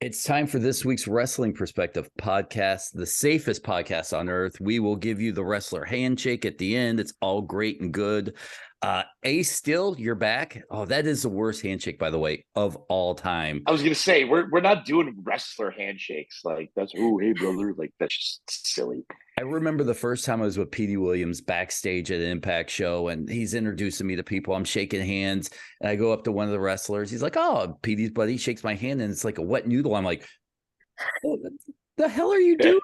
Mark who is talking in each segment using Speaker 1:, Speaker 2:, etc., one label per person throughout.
Speaker 1: It's time for this week's Wrestling Perspective podcast, the safest podcast on earth. We will give you the wrestler handshake at the end. It's all great and good. Ace, still, you're back. Oh, that is the worst handshake, by the way, of all time.
Speaker 2: I was gonna say we're not doing wrestler handshakes. Like that's hey brother, like that's just silly.
Speaker 1: I remember the first time I was with Petey Williams backstage at an Impact show, and he's introducing me to people. I'm shaking hands, and I go up to one of the wrestlers. He's like, "Oh, Petey's buddy," shakes my hand, and it's like a wet noodle. I'm like, "What the hell are you doing?"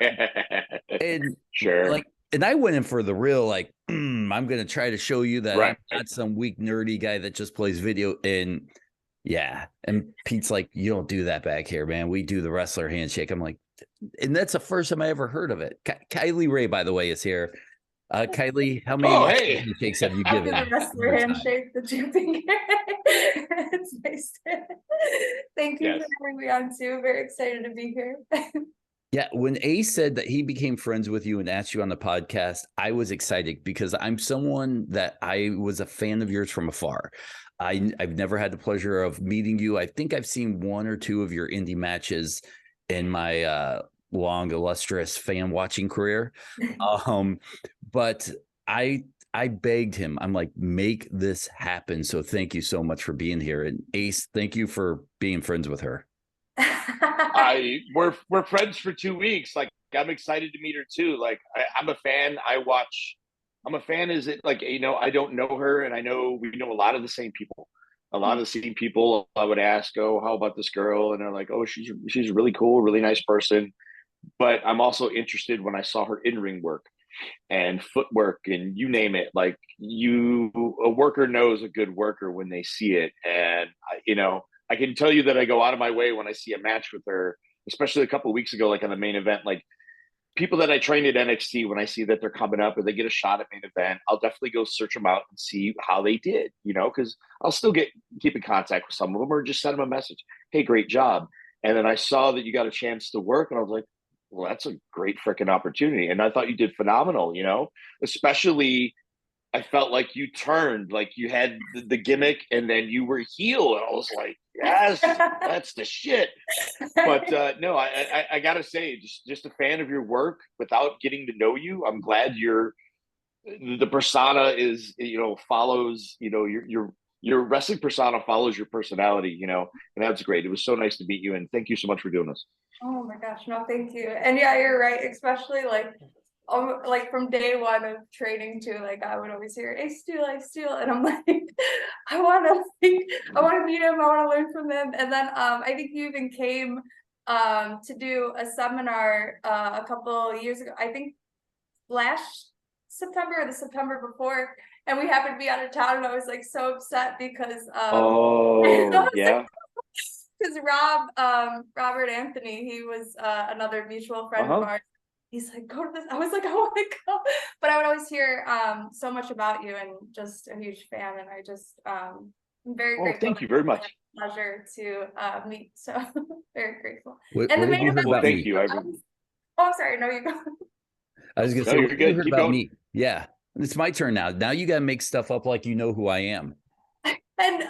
Speaker 1: And
Speaker 2: sure.
Speaker 1: And I went in for the real, like, I'm going to try to show you that
Speaker 2: right.
Speaker 1: I'm not some weak, nerdy guy that just plays video. And yeah. And Pete's like, "You don't do that back here, man. We do the wrestler handshake." I'm like, and that's the first time I ever heard of it. Kylie Rae, by the way, is here. Kylie, how many handshakes have you given?
Speaker 3: After the wrestler handshake, the jumping. It's nice. Thank you for having me on too. Very excited to be here.
Speaker 1: Yeah, when Ace said that he became friends with you and asked you on the podcast, I was excited because I'm someone that I was a fan of yours from afar. I've never had the pleasure of meeting you. I think I've seen one or two of your indie matches in my long, illustrious fan watching career. But I begged him. I'm like, make this happen. So thank you so much for being here. And Ace, thank you for being friends with her.
Speaker 2: We're friends for 2 weeks. Like, I'm excited to meet her too. Like, I'm a fan. I'm a fan. Is it like, I don't know her, and I know we know a lot of the same people. A lot of the same people. I would ask, "Oh, how about this girl?" And they're like, "Oh, she's really cool, really nice person." But I'm also interested when I saw her in-ring work and footwork and you name it. Like, a worker knows a good worker when they see it. And I can tell you that I go out of my way when I see a match with her, especially a couple of weeks ago, like on the main event. Like, people that I trained at NXT, when I see that they're coming up or they get a shot at main event, I'll definitely go search them out and see how they did, because I'll still keep in contact with some of them or just send them a message. "Hey, great job." And then I saw that you got a chance to work, and I was like, well, that's a great freaking opportunity. And I thought you did phenomenal, especially I felt like you turned, like you had the gimmick and then you were heel. And I was like, yes, that's the shit. But no, I got to say, just a fan of your work without getting to know you. I'm glad the persona is, follows, your wrestling persona follows your personality, and that's great. It was so nice to meet you. And thank you so much for doing this.
Speaker 3: Oh my gosh, no, thank you. And yeah, you're right, especially like from day one of training too, like I would always hear Ace Steel, and I'm like, I want to meet him, I want to learn from him. And then I think you even came to do a seminar a couple years ago, I think last September or the September before, and we happened to be out of town, and I was like so upset because
Speaker 2: yeah.
Speaker 3: Because Robert Anthony, he was another mutual friend of ours. He's like, "Go to this." I was like, "I want to go," but I would always hear so much about you, and just a huge fan. And I just I'm very grateful.
Speaker 2: Thank you very much.
Speaker 3: Pleasure to meet. So very grateful.
Speaker 1: What have you heard about me?
Speaker 3: I'm sorry. No, you go.
Speaker 1: I was going to say, what have you heard about me? Yeah, it's my turn now. Now you got to make stuff up like you know who I am.
Speaker 3: And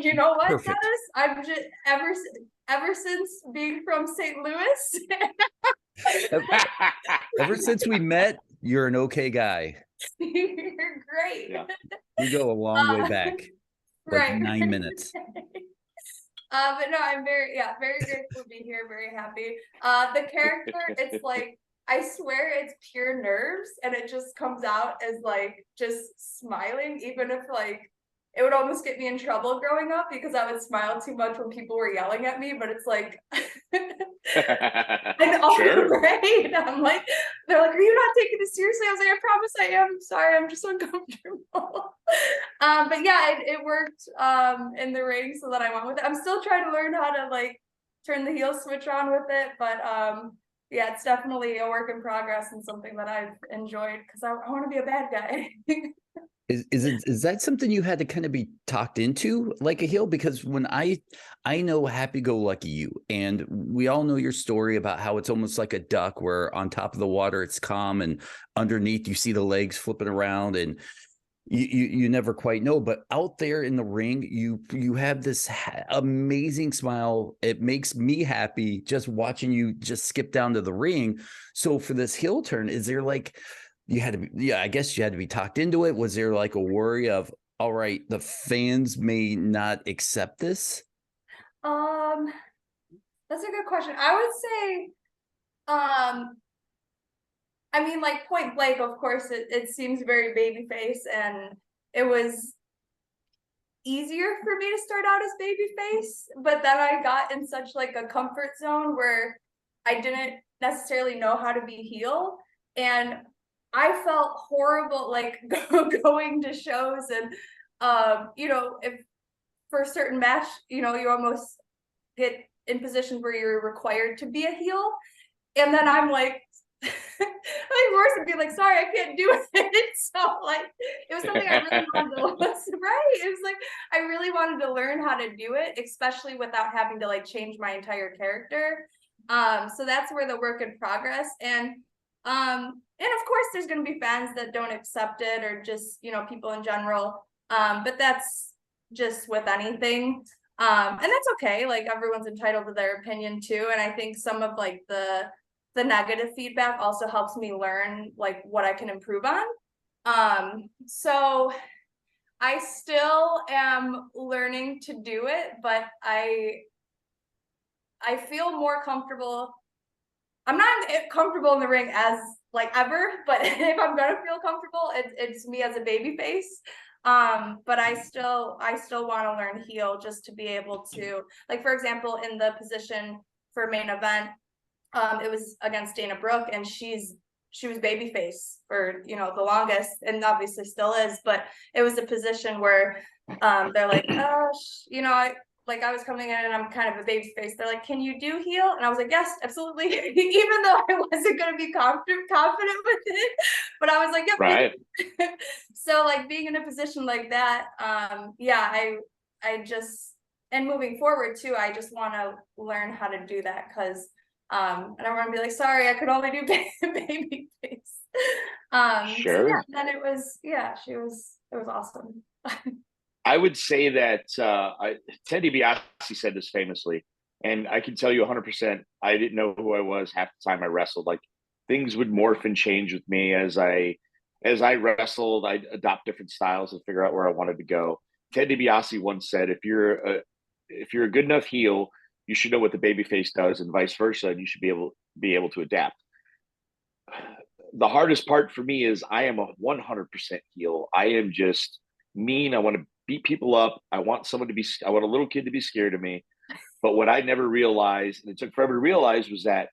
Speaker 3: you know what, Dennis? I'm just ever since being from St. Louis.
Speaker 1: ever since we met, you're an okay guy.
Speaker 3: You're great.
Speaker 1: Yeah. We go a long way back, like 9 minutes.
Speaker 3: But no, I'm very grateful to be here. Very happy. The character, it's like, I swear it's pure nerves, and it just comes out as like just smiling, even if like. It would almost get me in trouble growing up because I would smile too much when people were yelling at me, but it's like, I'm all right. I'm like, they're like, "Are you not taking this seriously?" I was like, "I promise I am. I'm sorry, I'm just uncomfortable." But yeah, it worked in the ring, so that I went with it. I'm still trying to learn how to like turn the heel switch on with it, but yeah, it's definitely a work in progress and something that I've enjoyed because I want to be a bad guy.
Speaker 1: Is that something you had to kind of be talked into like a heel? Because when I know happy-go-lucky you, and we all know your story about how it's almost like a duck where on top of the water it's calm and underneath you see the legs flipping around, and you never quite know, but out there in the ring, you have this amazing smile. It makes me happy just watching you just skip down to the ring. So for this heel turn, is there like you had to be, yeah, I guess you had to be talked into it. Was there like a worry of, all right, the fans may not accept this?
Speaker 3: That's a good question. I would say, I mean, like point blank, of course, it seems very babyface, and it was easier for me to start out as babyface, but then I got in such like a comfort zone where I didn't necessarily know how to be heel, and I felt horrible like going to shows and you know, if for a certain match, you know, you almost get in positions where you're required to be a heel, and then I'm like like worse and be like, sorry, I can't do it. So like it was something I really wanted to right. It was like I really wanted to learn how to do it, especially without having to like change my entire character. So that's where the work in progress. And of course there's gonna be fans that don't accept it, or just, you know, people in general. But that's just with anything. And that's okay. Like everyone's entitled to their opinion too. And I think some of like the negative feedback also helps me learn like what I can improve on. So I still am learning to do it, but I feel more comfortable. I'm not comfortable in the ring as like ever, but if I'm gonna feel comfortable, it's me as a baby face. But I still want to learn heel, just to be able to, like, for example, in the position for main event, it was against Dana Brooke, and she was babyface for, you know, the longest, and obviously still is, but it was a position where they're like, you know, I was coming in and I'm kind of a babyface. They're like, can you do heel? And I was like, yes, absolutely. Even though I wasn't going to be confident with it, but I was like, yep.
Speaker 2: Right.
Speaker 3: So like being in a position like that, yeah, I just, and moving forward too, I just want to learn how to do that, because I don't want to be like, sorry, I could only do baby face.
Speaker 2: Sure.
Speaker 3: So yeah, then it was awesome.
Speaker 2: I would say that Ted DiBiase said this famously, and I can tell you 100%. I didn't know who I was half the time I wrestled. Like things would morph and change with me as I wrestled. I'd adopt different styles and figure out where I wanted to go. Ted DiBiase once said, "If you're a good enough heel, you should know what the babyface does, and vice versa, and you should be able to adapt." The hardest part for me is I am a 100% heel. I am just mean. I want to beat people up. I want a little kid to be scared of me. But what I never realized, and it took forever to realize, was that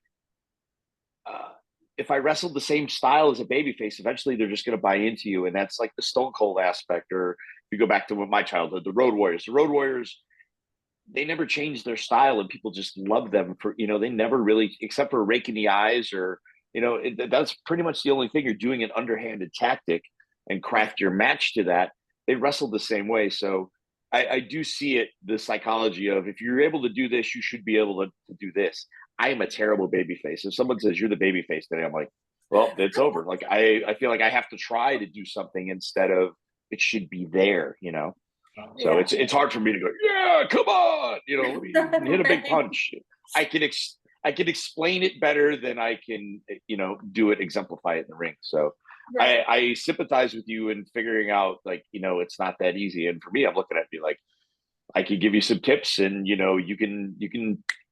Speaker 2: if I wrestled the same style as a babyface, eventually they're just going to buy into you. And that's like the Stone Cold aspect. Or if you go back to my childhood, the Road Warriors, they never changed their style, and people just love them for, you know, they never really, except for raking the eyes, or, you know, that's pretty much the only thing. You're doing an underhanded tactic and craft your match to that. They wrestled the same way. So I do see it, the psychology of, if you're able to do this, you should be able to do this. I am a terrible babyface. If someone says you're the babyface today, I'm like, well, it's over. Like I feel like I have to try to do something instead of it should be there, you know? So yeah. It's hard for me to go, yeah, come on, you know, hit a big punch. I can explain it better than I can, you know, do it, exemplify it in the ring. So right. I sympathize with you in figuring out, like, you know, it's not that easy. And for me, I'm looking at me like, I could give you some tips, and, you know, you can,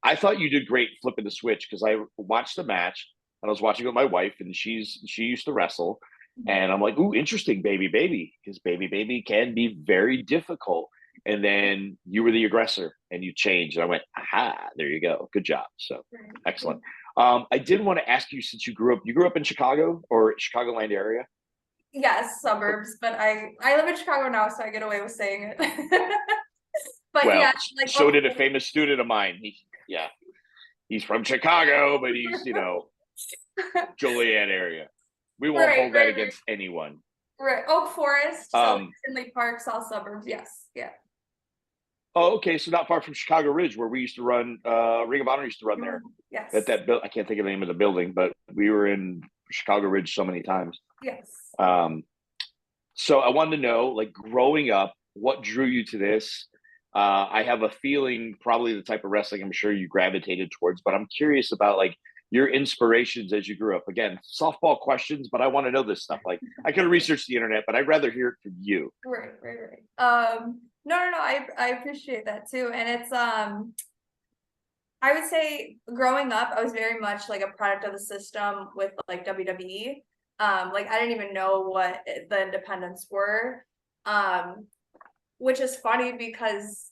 Speaker 2: I thought you did great flipping the switch, because I watched the match and I was watching with my wife, and she used to wrestle. And I'm like, ooh, interesting, baby, because baby can be very difficult. And then you were the aggressor and you changed. And I went, aha, there you go. Good job. So excellent. I did want to ask you, since you grew up in Chicago or Chicagoland area?
Speaker 3: Yes, suburbs, but I live in Chicago now, so I get away with saying it. But
Speaker 2: well,
Speaker 3: yeah, like,
Speaker 2: so did a famous student of mine. He's from Chicago, but he's, you know, Joliet area. We won't hold that against anyone.
Speaker 3: Right. Oak Forest, so Tinley Park, South Suburbs. Yes. Yeah.
Speaker 2: Oh, okay. So not far from Chicago Ridge, where we used to run, Ring of Honor used to run there.
Speaker 3: Yes.
Speaker 2: At that I can't think of the name of the building, but we were in Chicago Ridge so many times.
Speaker 3: Yes.
Speaker 2: So I wanted to know, like, growing up, what drew you to this? I have a feeling probably the type of wrestling I'm sure you gravitated towards, but I'm curious about like your inspirations as you grew up. Again, softball questions, but I want to know this stuff. Like I could have researched the internet, but I'd rather hear it from you.
Speaker 3: Right. No. I appreciate that too. And it's I would say growing up, I was very much like a product of the system with like WWE. Like I didn't even know what the independents were. Which is funny because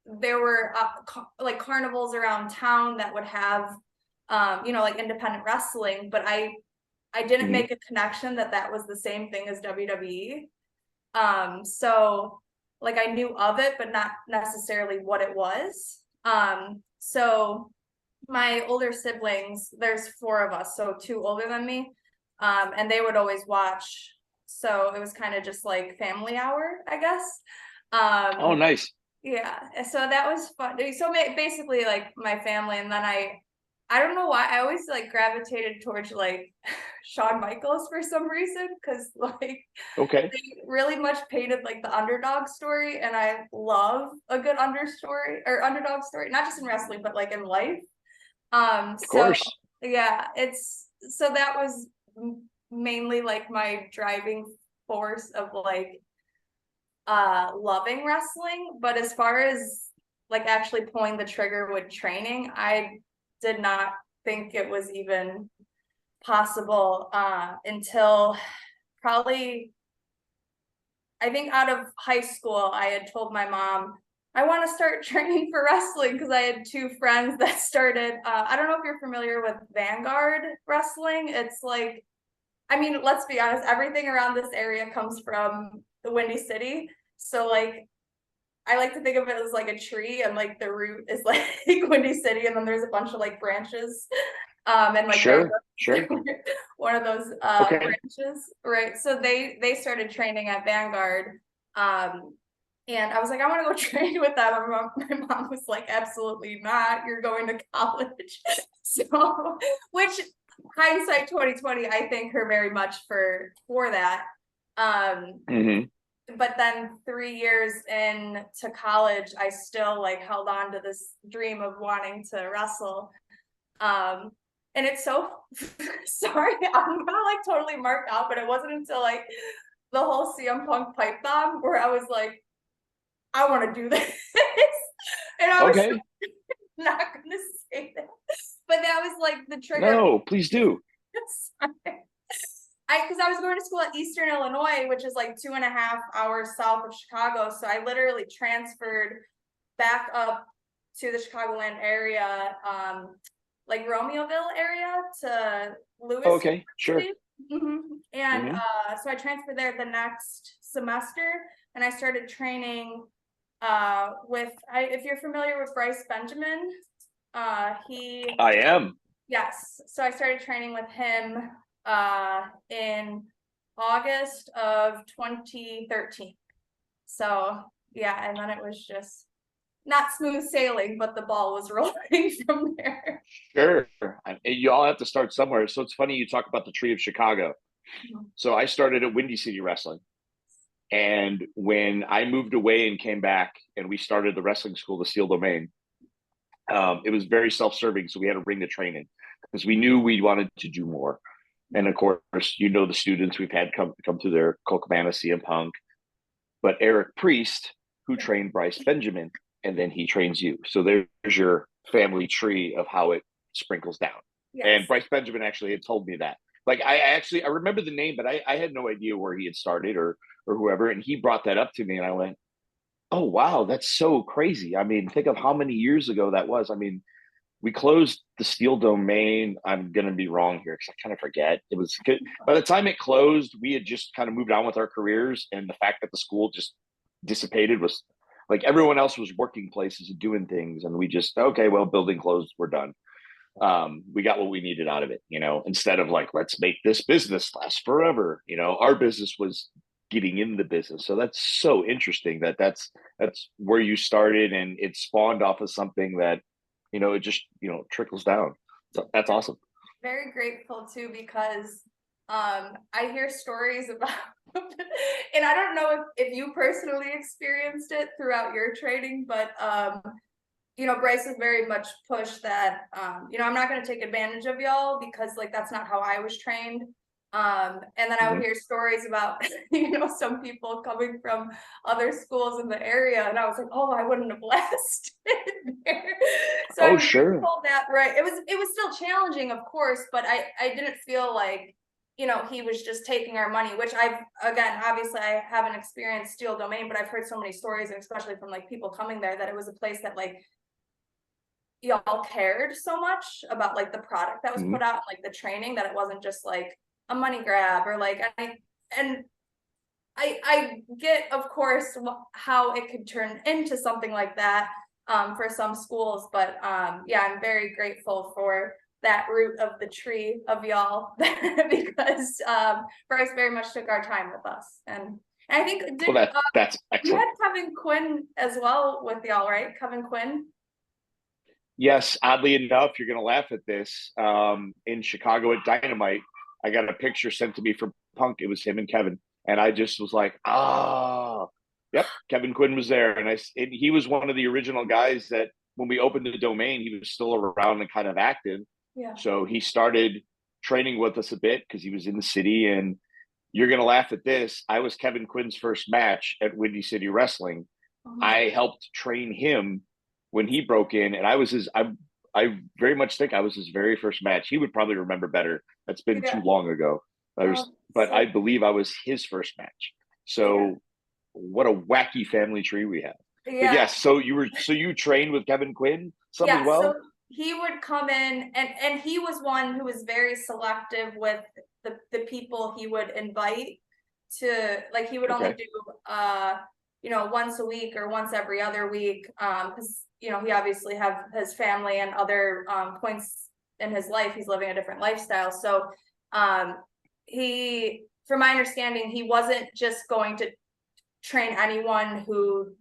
Speaker 3: there were like carnivals around town that would have like independent wrestling, but I didn't make a connection that was the same thing as WWE. So like I knew of it, but not necessarily what it was. So my older siblings, there's 4 of us, so 2 older than me, and they would always watch. So it was kind of just like family hour, I guess.
Speaker 2: Oh, nice.
Speaker 3: Yeah, so that was fun. So basically, like my family, and then I don't know why I always like gravitated towards like Shawn Michaels for some reason, because like
Speaker 2: Okay,
Speaker 3: they really much painted like the underdog story, and I love a good underdog story, not just in wrestling, but like in life.
Speaker 2: of
Speaker 3: So
Speaker 2: course.
Speaker 3: yeah, so that was mainly like my driving force of like loving wrestling. But as far as like actually pulling the trigger with training, I did not think it was even possible until probably, I think out of high school, I had told my mom I want to start training for wrestling because I had 2 friends that started. I don't know if you're familiar with Vanguard Wrestling. It's like, I mean, let's be honest, everything around this area comes from the Windy City. So like I like to think of it as like a tree, and like the root is like Windy City, and then there's a bunch of like branches. And like
Speaker 2: Sure, sure.
Speaker 3: one of those
Speaker 2: Okay.
Speaker 3: branches, right? So they started training at Vanguard. And I was like, I want to go train with them. My mom was like, absolutely not. You're going to college. So, which hindsight 2020, I thank her very much for that. But then 3 years into college, I still like held on to this dream of wanting to wrestle. And it's so sorry, I'm gonna like totally mark out, but it wasn't until like the whole CM Punk pipe bomb where I was like, I want to do this. And I was
Speaker 2: Okay.
Speaker 3: not gonna say that, but that was like the trigger.
Speaker 2: No, please do.
Speaker 3: Because I was going to school at Eastern Illinois, which is like 2.5 hours south of Chicago. So I literally transferred back up to the Chicagoland area, like Romeoville area to Lewis.
Speaker 2: Okay, sure.
Speaker 3: And so I transferred there the next semester, and I started training if you're familiar with Bryce Benjamin,
Speaker 2: I am.
Speaker 3: Yes. So I started training with him in August of 2013. So yeah, and then it was just not smooth sailing, but the ball was rolling from there.
Speaker 2: Sure. You all have to start somewhere. So it's funny you talk about the tree of Chicago. So I started at Windy City Wrestling. And when I moved away and came back and we started the wrestling school, the Steel Domain, it was very self-serving. So we had to bring the training because we knew we wanted to do more. And of course, the students we've had come through there, Cole Cabana, CM Punk, but Eric Priest, who trained Bryce Benjamin, and then he trains you. So there's your family tree of how it sprinkles down. Yes. And Bryce Benjamin actually had told me that. Like I remember the name, but I had no idea where he had started or whoever. And he brought that up to me and I went, oh, wow, that's so crazy. I mean, think of how many years ago that was. I mean, we closed the Steel Domain. I'm going to be wrong here because I kind of forget. It was good. By the time it closed, we had just kind of moved on with our careers. And the fact that the school just dissipated was like everyone else was working places and doing things. And we just, okay, well, building closed, we're done. We got what we needed out of it, instead of like, let's make this business last forever. Our business was getting in the business. So that's so interesting that's where you started and it spawned off of something that, it just, trickles down. So that's awesome.
Speaker 3: Very grateful too, because I hear stories about, and I don't know if you personally experienced it throughout your training, but Bryce has very much pushed that, I'm not going to take advantage of y'all because like that's not how I was trained. And then I would hear stories about, some people coming from other schools in the area, and I was like, oh, I wouldn't have lasted there. So I'm grateful that, right. It was still challenging, of course, but I didn't feel like, he was just taking our money, which obviously I haven't experienced Steel Domain, but I've heard so many stories, and especially from like people coming there, that it was a place that like y'all cared so much about like the product that was put out, like the training, that it wasn't just like a money grab or like, I get, of course, how it could turn into something like that for some schools, but I'm very grateful for that root of the tree of y'all because Bryce very much took our time with us, and I think
Speaker 2: that's excellent.
Speaker 3: You had Kevin Quinn as well with y'all, right? Kevin Quinn.
Speaker 2: Yes, oddly enough, you're going to laugh at this. In Chicago at Dynamite, I got a picture sent to me from Punk. It was him and Kevin, and I just was like, yep, Kevin Quinn was there, and he was one of the original guys that when we opened the domain, he was still around and kind of active.
Speaker 3: Yeah.
Speaker 2: So he started training with us a bit because he was in the city. And you're going to laugh at this. I was Kevin Quinn's first match at Windy City Wrestling. I helped train him when he broke in, and I very much think I was his very first match. He would probably remember better. That's been too long ago. But I believe I was his first match. So what a wacky family tree we have.
Speaker 3: Yeah.
Speaker 2: But yes, so you trained with Kevin Quinn as well?
Speaker 3: So he would come in, and he was one who was very selective with the people he would invite to, like, he would only do once a week or once every other week, because he obviously have his family and other points in his life. He's living a different lifestyle. So he, from my understanding, he wasn't just going to train anyone who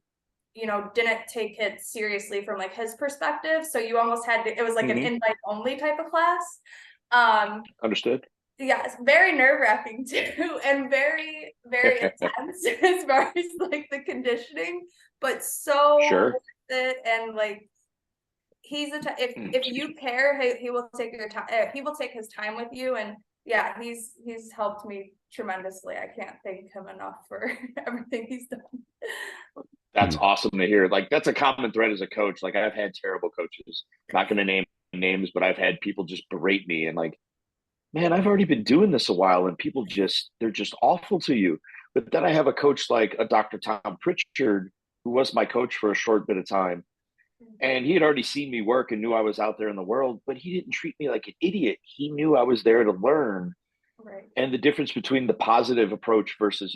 Speaker 3: didn't take it seriously from like his perspective. So you almost had to, it was like an invite only type of class.
Speaker 2: Understood.
Speaker 3: Yeah, it's very nerve-wracking too, and very, very intense as far as like the conditioning, but so worth it. And like, he's if you care, he will take your time. He will take his time with you, and he's helped me tremendously. I can't thank him enough for everything he's done.
Speaker 2: That's awesome to hear. Like, that's a common thread as a coach. Like, I've had terrible coaches. Not going to name names, but I've had people just berate me and like, man, I've already been doing this a while, and people they're just awful to you. But then I have a coach like a Dr. Tom Pritchard, who was my coach for a short bit of time. And he had already seen me work and knew I was out there in the world, but he didn't treat me like an idiot. He knew I was there to learn.
Speaker 3: Right.
Speaker 2: And the difference between the positive approach versus,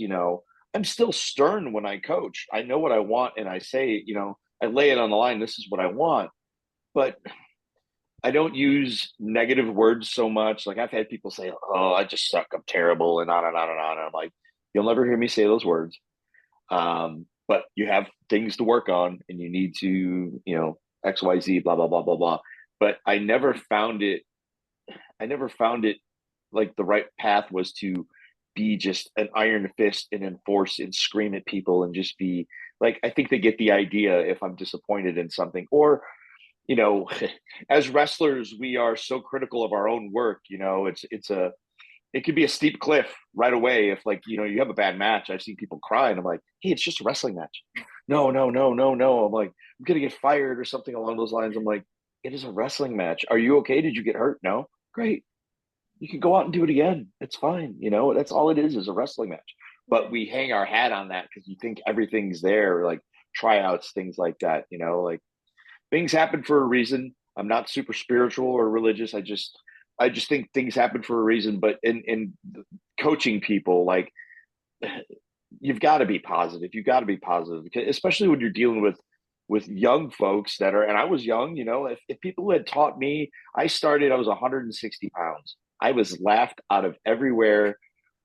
Speaker 2: I'm still stern when I coach. I know what I want, and I say, I lay it on the line. This is what I want. But I don't use negative words so much. Like, I've had people say, "Oh, I just suck. I'm terrible," and on and on and on. And I'm like, you'll never hear me say those words. But you have things to work on, and you need to, X, Y, Z, blah, blah, blah, blah, blah. But I never found it like the right path was to be just an iron fist and enforce and scream at people and just be like, I think they get the idea if I'm disappointed in something, or, as wrestlers, we are so critical of our own work. It could be a steep cliff right away. If like, you have a bad match, I've seen people cry and I'm like, hey, it's just a wrestling match. No. I'm like, I'm going to get fired or something along those lines. I'm like, it is a wrestling match. Are you okay? Did you get hurt? No. Great. You can go out and do it again. It's fine. That's all it is a wrestling match. But we hang our hat on that because you think everything's there, like tryouts, things like that, like things happen for a reason. I'm not super spiritual or religious. I just think things happen for a reason. But in coaching people, like, you've got to be positive. You've got to be positive, especially when you're dealing with young folks that are, and I was young, if people had taught me, I was 160 pounds. I was laughed out of everywhere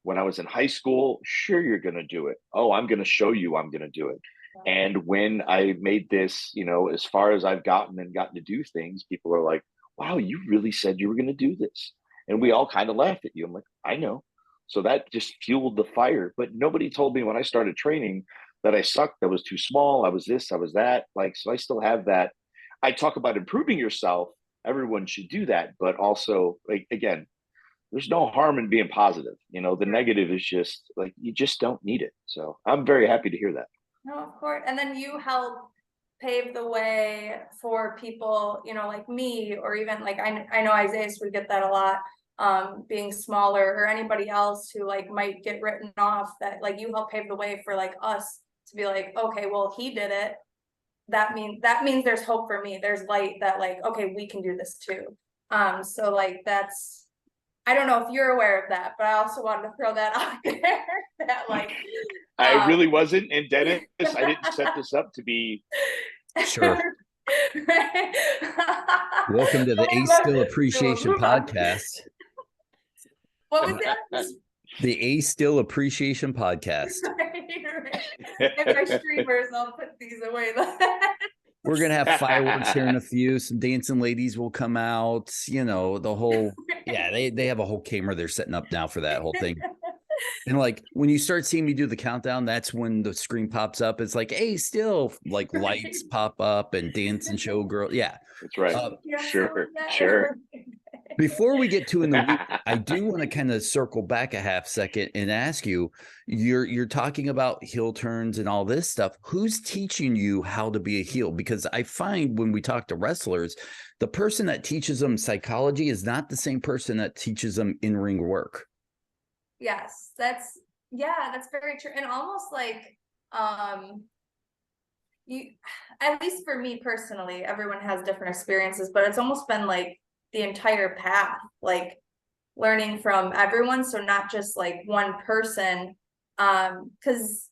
Speaker 2: when I was in high school. Sure, you're going to do it. Oh, I'm going to show you I'm going to do it. And when I made this, as far as I've gotten to do things, people are like, wow, you really said you were going to do this. And we all kind of laughed at you. I'm like, I know. So that just fueled the fire. But nobody told me when I started training that I sucked, I was too small, I was this, I was that. Like, so I still have that. I talk about improving yourself. Everyone should do that. But also, like, again, there's no harm in being positive. You know, the negative is just like, you just don't need it. So I'm very happy to hear that.
Speaker 3: No, of course. And then you help pave the way for people, you know, like me, or even like, I know Isaiah, we get that a lot, being smaller, or anybody else who like might get written off, that like you help pave the way for like us to be like, okay, well, he did it. That means there's hope for me. There's light that like, okay, we can do this too. So like, that's, I don't know if you're aware of that, but I also wanted to throw that out there that like,
Speaker 2: I really wasn't. And Dennis, I didn't set this up to be.
Speaker 1: Sure.
Speaker 3: Right.
Speaker 1: Welcome to the Ace Still Appreciation Podcast.
Speaker 3: What was that?
Speaker 1: The Ace Still Appreciation Podcast.
Speaker 3: If my streamers, I'll put these away.
Speaker 1: We're going to have fireworks here in a few. Some dancing ladies will come out. You know, the whole, yeah, they have a whole camera they're setting up now for that whole thing. And like when you start seeing me do the countdown, that's when the screen pops up. It's like, hey, still like lights pop up and dance and show girl. Yeah,
Speaker 2: that's right. Sure.
Speaker 1: Before we get to in the week, I do want to kind of circle back a half second and ask you, you're talking about heel turns and all this stuff. Who's teaching you how to be a heel? Because I find when we talk to wrestlers, the person that teaches them psychology is not the same person that teaches them in-ring work.
Speaker 3: Yes, that's very true. And almost like, you, at least for me personally, everyone has different experiences, but it's almost been like the entire path, like learning from everyone. So not just like one person. Cause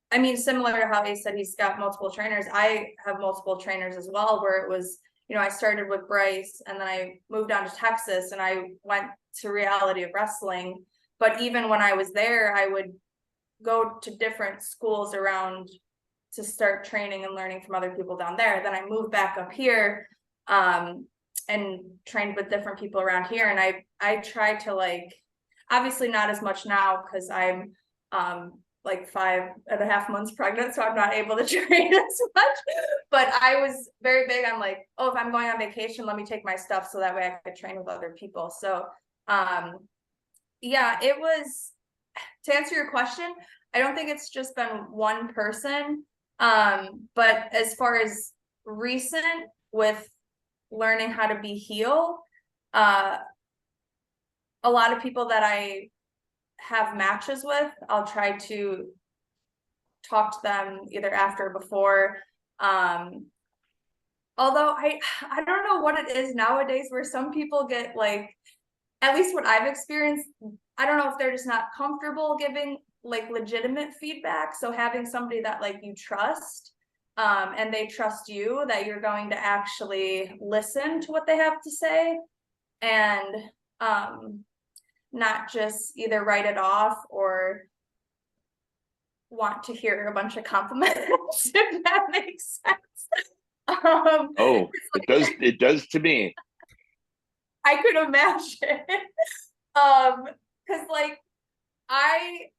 Speaker 3: I mean, similar to how he said he's got multiple trainers, I have multiple trainers as well, where it was, you know, I started with Bryce and then I moved down to Texas and I went to Reality of Wrestling. But even when I was there, I would go to different schools around to start training and learning from other people down there. Then I moved back up here, and trained with different people around here. And I try to, like, obviously not as much now because I'm like 5.5 months pregnant, so I'm not able to train as much. But I was very big on like, oh, if I'm going on vacation, let me take my stuff so that way I could train with other people. So yeah, it was, to answer your question, I don't think it's just been one person. But as far as recent with learning how to be heel, a lot of people that I have matches with, I'll try to talk to them either after or before. Although I don't know what it is nowadays where some people get like, at least what I've experienced, I don't know if they're just not comfortable giving like legitimate feedback. So having somebody that like you trust, and they trust you, that you're going to actually listen to what they have to say, and not just either write it off or want to hear a bunch of compliments, if that makes sense.
Speaker 2: It does to me.
Speaker 3: I could imagine. Because like I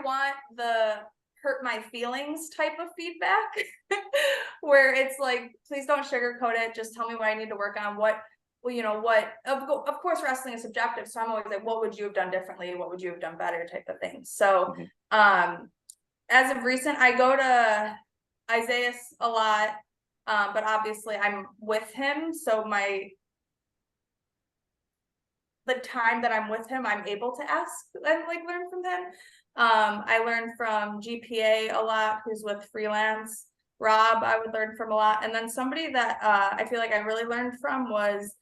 Speaker 3: want the hurt my feelings type of feedback where it's like, please don't sugarcoat it, just tell me what I need to work on. What, well, you know what, of course wrestling is subjective, so I'm always like, what would you have done differently, what would you have done better, type of thing. So as of recent, I go to Isaiah a lot, but obviously I'm with him, so the time that I'm with him, I'm able to ask and like learn from him. I learned from GPA a lot, who's with Freelance. Rob, I would learn from a lot. And then somebody that I feel like I really learned from was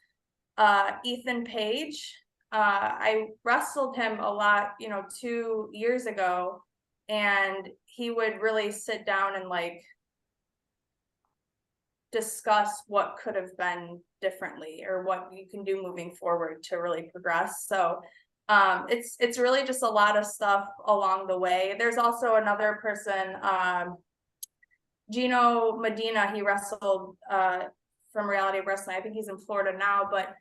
Speaker 3: Ethan Page. I wrestled him a lot, 2 years ago, and he would really sit down and like discuss what could have been differently or what you can do moving forward to really progress. So it's really just a lot of stuff along the way. There's also another person, Gino Medina. He wrestled from Reality of Wrestling. I think he's in Florida now, but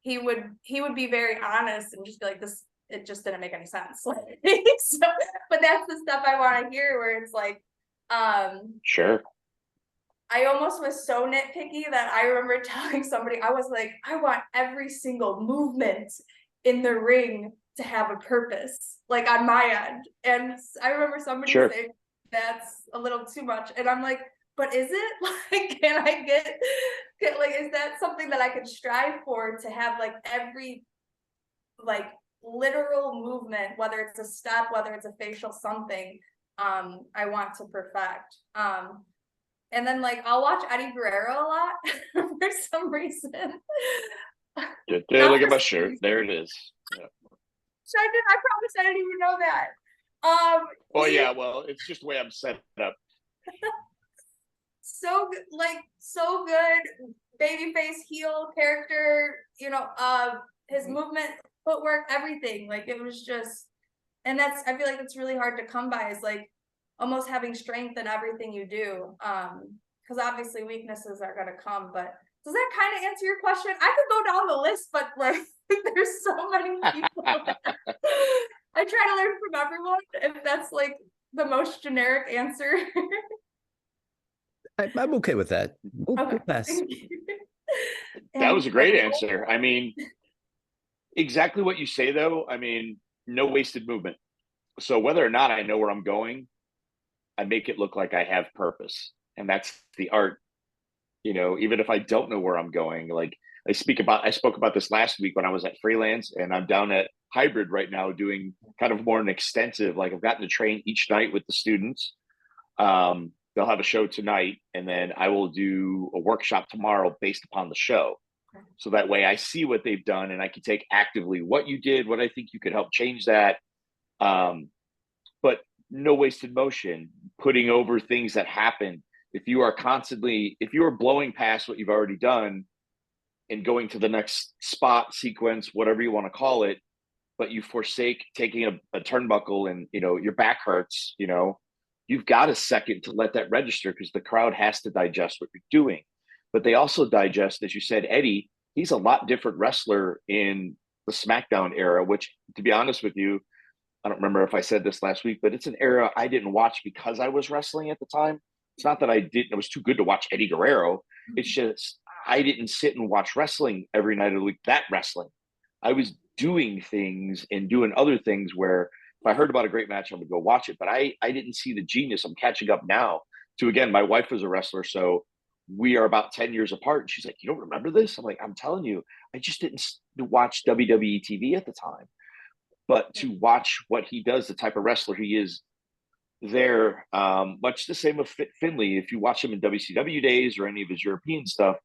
Speaker 3: he would be very honest and just be like, this it just didn't make any sense. Like, so, but that's the stuff I want to hear, where it's like,
Speaker 2: Sure.
Speaker 3: I almost was so nitpicky that I remember telling somebody, I was like, I want every single movement in the ring to have a purpose, like on my end. And I remember somebody saying that's a little too much. And I'm like, but is it? Like, can I get like, is that something that I could strive for, to have like every like literal movement, whether it's a step, whether it's a facial something, I want to perfect. And then like I'll watch Eddie Guerrero a lot for some reason.
Speaker 2: Look at my shirt. There it is. Yeah.
Speaker 3: I promise I didn't even know that.
Speaker 2: Well, yeah, well, it's just the way I'm set up.
Speaker 3: So good babyface heel character, you know, his movement, footwork, everything. Like, it was just, and I feel like it's really hard to come by, is like almost having strength in everything you do. Because obviously weaknesses are gonna come, but does that kind of answer your question? I could go down the list, but like there's so many people. I try to learn from everyone, if that's like the most generic answer.
Speaker 1: I'm okay with that. We'll pass.
Speaker 2: That was a great answer. I mean, exactly what you say, though. I mean, no wasted movement. So whether or not I know where I'm going, I make it look like I have purpose. And that's the art. You know, even if I don't know where I'm going, like I spoke about this last week when I was at freelance, and I'm down at hybrid right now doing kind of more an extensive, like I've gotten to train each night with the students. They'll have a show tonight, and then I will do a workshop tomorrow based upon the show. So that way I see what they've done, and I can take actively what you did, what I think you could help change that. But no wasted motion, putting over things that happen. If you are blowing past what you've already done and going to the next spot, sequence, whatever you want to call it, but you forsake taking a turnbuckle and, you know, your back hurts, you know, you've got a second to let that register, because the crowd has to digest what you're doing. But they also digest, as you said, Eddie, he's a lot different wrestler in the SmackDown era, which, to be honest with you, I don't remember if I said this last week, but it's an era I didn't watch because I was wrestling at the time. It's not that it was too good to watch Eddie Guerrero. It's just, I didn't sit and watch wrestling every night of the week, that wrestling. I was doing things and doing other things where if I heard about a great match, I would go watch it. But I didn't see the genius. I'm catching up now to, again, my wife was a wrestler. So we are about 10 years apart. And she's like, you don't remember this? I'm like, I'm telling you, I just didn't watch WWE TV at the time. But to watch what he does, the type of wrestler he is there, much the same with Finley. If you watch him in WCW days or any of his European stuff,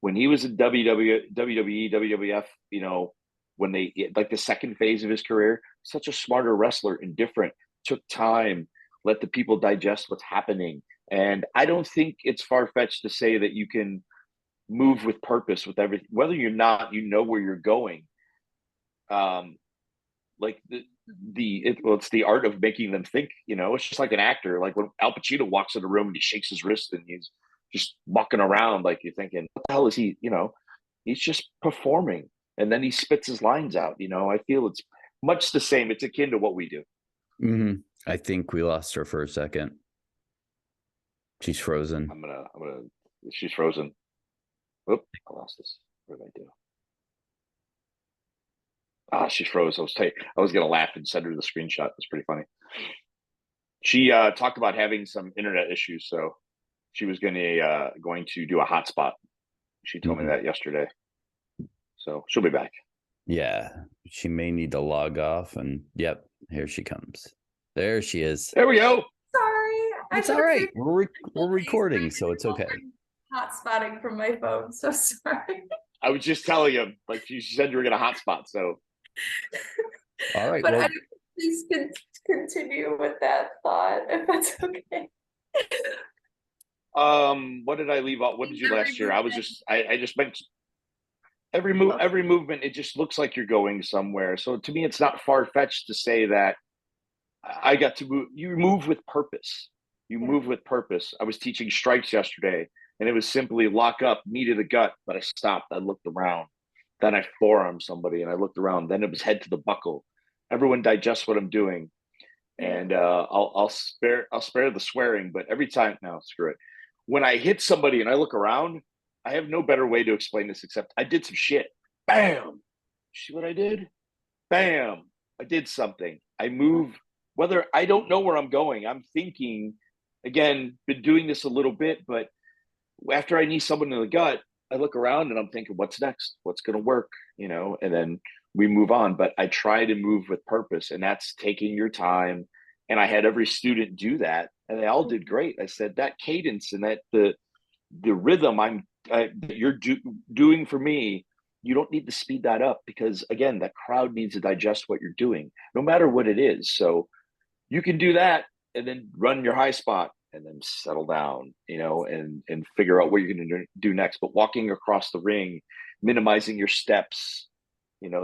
Speaker 2: when he was in WWE, WWF, you know, when they, like the second phase of his career, such a smarter wrestler and different, took time, let the people digest what's happening. And I don't think it's far-fetched to say that you can move with purpose with everything, whether you're not, you know where you're going. Like it's the art of making them think, you know, it's just like an actor. Like when Al Pacino walks in the room and he shakes his wrist and he's just walking around, like you're thinking, what the hell is he, you know, he's just performing. And then he spits his lines out, you know. I feel it's much the same. It's akin to what we do.
Speaker 1: Mm-hmm. I think we lost her for a second. She's frozen.
Speaker 2: She's frozen. Oop, I lost this. What did I do? She froze. I was going to laugh and send her the screenshot. It's pretty funny. She talked about having some internet issues, so she was going to do a hotspot. She told me that yesterday. So she'll be back.
Speaker 1: Yeah, she may need to log off, and yep, here she comes. There she is.
Speaker 2: There we go.
Speaker 3: Sorry,
Speaker 1: it's all right. We're recording, so it's okay.
Speaker 3: Hotspotting from my phone. So sorry.
Speaker 2: I was just telling him, like you said, you were going to hotspot. So
Speaker 1: all right.
Speaker 3: But please continue with that thought, if that's okay.
Speaker 2: What did I leave off? What did you last year? I just mentioned every movement. It just looks like you're going somewhere. So to me, it's not far-fetched to say that I got to move. You move with purpose. Move with purpose. I was teaching strikes yesterday, and it was simply lock up, knee to the gut. But I stopped. I looked around. Then I forearmed somebody, and I looked around. Then it was head to the buckle. everyone digest what I'm doing. And I'll spare the swearing, but every time, no, screw it. When I hit somebody and I look around, I have no better way to explain this except I did some shit. Bam. See what I did? Bam. I did something. I move, whether I don't know where I'm going. I'm thinking, again, been doing this a little bit, but after I knee someone in the gut, I look around and I'm thinking, what's next? What's going to work? And then we move on. But I try to move with purpose, and that's taking your time. And I had every student do that, and they all did great. I said that cadence and that the rhythm you're doing for me, you don't need to speed that up, because again, that crowd needs to digest what you're doing, no matter what it is. So you can do that and then run your high spot and then settle down, and figure out what you're going to do next. But walking across the ring, minimizing your steps,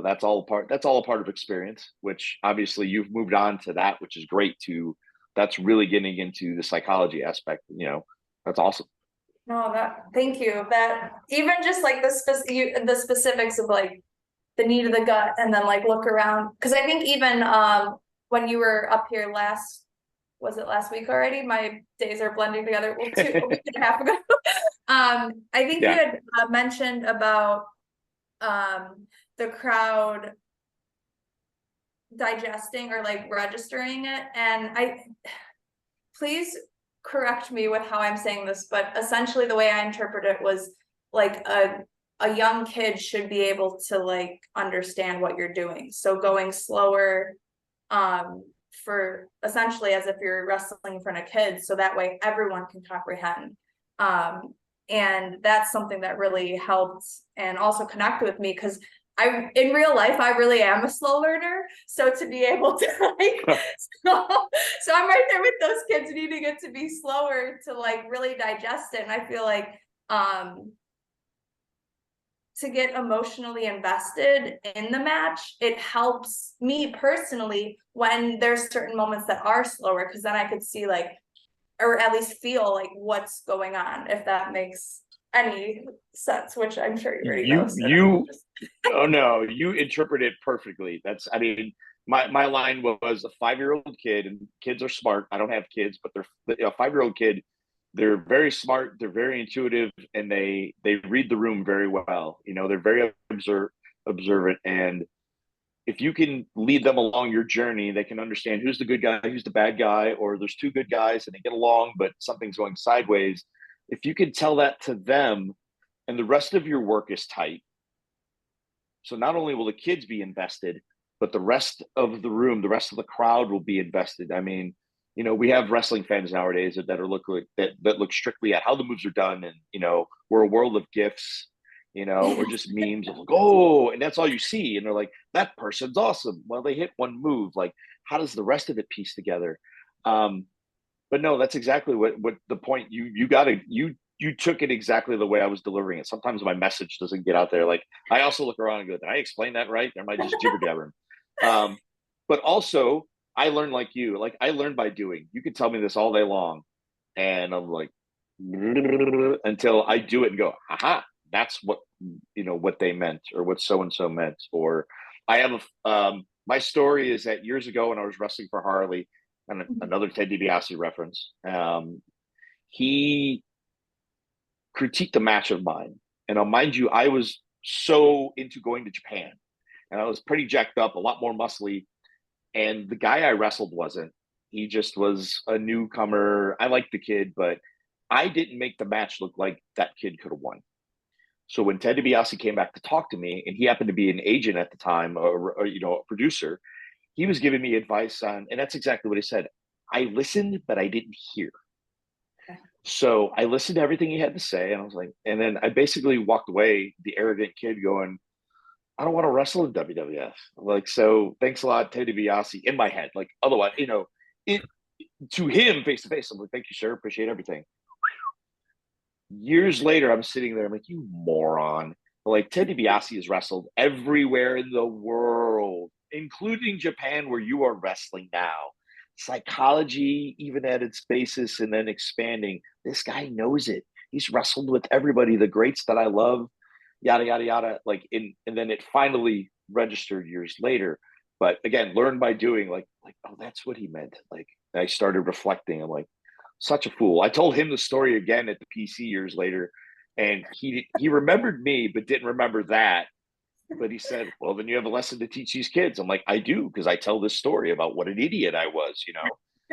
Speaker 2: that's all a part of experience, which obviously you've moved on to that, which is great too. That's really getting into the psychology aspect, that's awesome.
Speaker 3: No, thank you. That even just like the specifics of like the knee to the gut, and then like look around. Cause I think even when you were up here was it last week already? My days are blending together. Well, a week and a half ago. I think you had mentioned about the crowd digesting or like registering it. And please correct me with how I'm saying this, but essentially the way I interpret it was like a young kid should be able to like understand what you're doing. So going slower, for essentially as if you're wrestling in front of kids, so that way everyone can comprehend. And that's something that really helped and also connected with me, because in real life, I really am a slow learner. So to be able to like, so I'm right there with those kids needing it to be slower to like really digest it. And I feel like, to get emotionally invested in the match, it helps me personally when there's certain moments that are slower, because then I could see like, or at least feel like what's going on, if that makes any sense, which I'm sure you already know. So
Speaker 2: oh no, you interpret it perfectly. My line was a 5-year-old kid, and kids are smart. I don't have kids, but they're a 5-year-old kid. They're very smart. They're very intuitive, and they read the room very well. They're very observant, and if you can lead them along your journey, they can understand who's the good guy, who's the bad guy, or there's two good guys and they get along, but something's going sideways. If you can tell that to them, and the rest of your work is tight, so not only will the kids be invested, but the rest of the room, the rest of the crowd will be invested. I mean, we have wrestling fans nowadays that look strictly at how the moves are done, and we're a world of GIFs, or just memes of like, oh, and that's all you see, and they're like, that person's awesome. Well, they hit one move. Like, how does the rest of it piece together? But no, that's exactly what the point. You took it exactly the way I was delivering it. Sometimes my message doesn't get out there. Like, I also look around and go, did I explain that right? Or am I just jibber jabbering? But also, I learn like you. Like, I learn by doing. You can tell me this all day long, and I'm like, until I do it and go, aha, that's what what they meant, or what so and so meant. Or I have my story is that years ago when I was wrestling for Harley, and another Ted DiBiase reference, he critiqued a match of mine. And I'll mind you, I was so into going to Japan, and I was pretty jacked up, a lot more muscly. And the guy I wrestled wasn't. He just was a newcomer. I liked the kid, but I didn't make the match look like that kid could have won. So when Ted DiBiase came back to talk to me, and he happened to be an agent at the time, or a producer, he was giving me advice on, and that's exactly what he said. I listened, but I didn't hear. So I listened to everything he had to say, and I was like, and then I basically walked away, the arrogant kid, going, I don't want to wrestle in WWF. Like, so thanks a lot, Ted DiBiase, in my head. Like, otherwise, it to him face to face, I'm like, thank you, sir, appreciate everything. Years later, I'm sitting there, I'm like, you moron. Like, Ted DiBiase has wrestled everywhere in the world, including Japan, where you are wrestling now. Psychology, even at its basis, and then expanding. This guy knows it. He's wrestled with everybody, the greats that I love, yada, yada, yada. Like, and then it finally registered years later. But again, learn by doing. Like, oh, that's what he meant. Like, I started reflecting. I'm like, such a fool. I told him the story again at the PC years later, and he remembered me, but didn't remember that. But he said, well, then you have a lesson to teach these kids. I'm like, I do, because I tell this story about what an idiot I was, you know?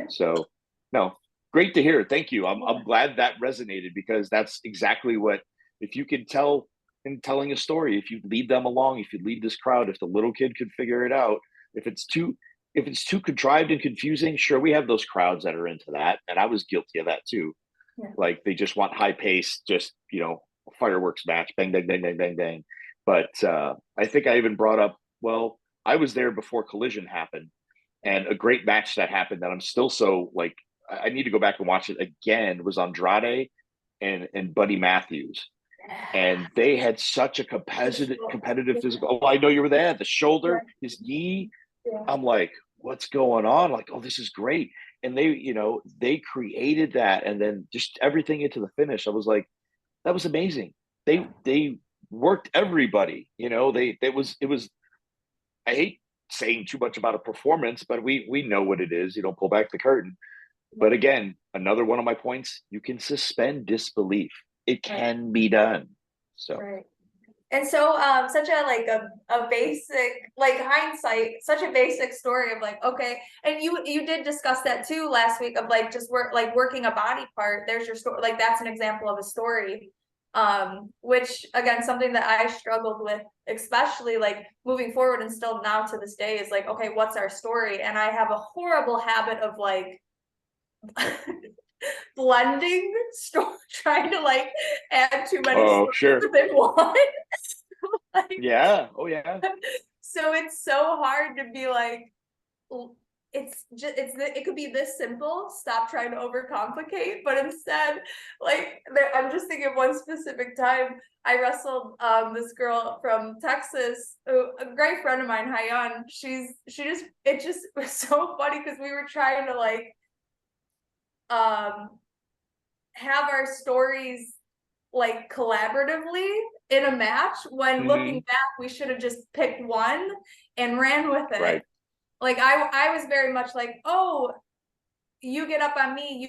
Speaker 2: So, no, great to hear. Thank you. I'm glad that resonated, because that's exactly what, if you can tell in telling a story, if you lead them along, if you lead this crowd, if the little kid could figure it out, if it's too contrived and confusing, sure, we have those crowds that are into that. And I was guilty of that too.
Speaker 3: Yeah.
Speaker 2: Like, they just want high pace, just, you know, fireworks match, bang, bang, bang, bang, bang, bang. But I think I even brought up, well, I was there before Collision happened, and a great match that happened that I'm still so like, I need to go back and watch it again, was Andrade and Buddy Matthews. And they had such a competitive physical. Oh, I know you were there. The shoulder, his knee.
Speaker 3: Yeah.
Speaker 2: I'm like, what's going on? Like, oh, this is great. And they, you know, they created that, and then just everything into the finish. I was like, that was amazing. They worked everybody, you know. It was I hate saying too much about a performance, but we know what it is. You don't pull back the curtain. But again, another one of my points, you can suspend disbelief. It can be done. So
Speaker 3: right. And so such a like a basic, like, hindsight, such a basic story of like, okay, and you did discuss that too last week of like just working a body part. There's your story, like that's an example of a story. Which again, something that I struggled with, especially like moving forward and still now to this day, is like, okay, what's our story? And I have a horrible habit of like blending story, trying to like add too many stories within one. Like,
Speaker 2: yeah. Oh yeah.
Speaker 3: So it's so hard to be like, it could be this simple, stop trying to overcomplicate, but instead, like, I'm just thinking of one specific time I wrestled this girl from Texas, a great friend of mine, Hayan. It just was so funny because we were trying to like have our stories like collaboratively in a match, when looking back, we should have just picked one and ran with it.
Speaker 2: Right.
Speaker 3: Like I was very much like, oh, you get up on me,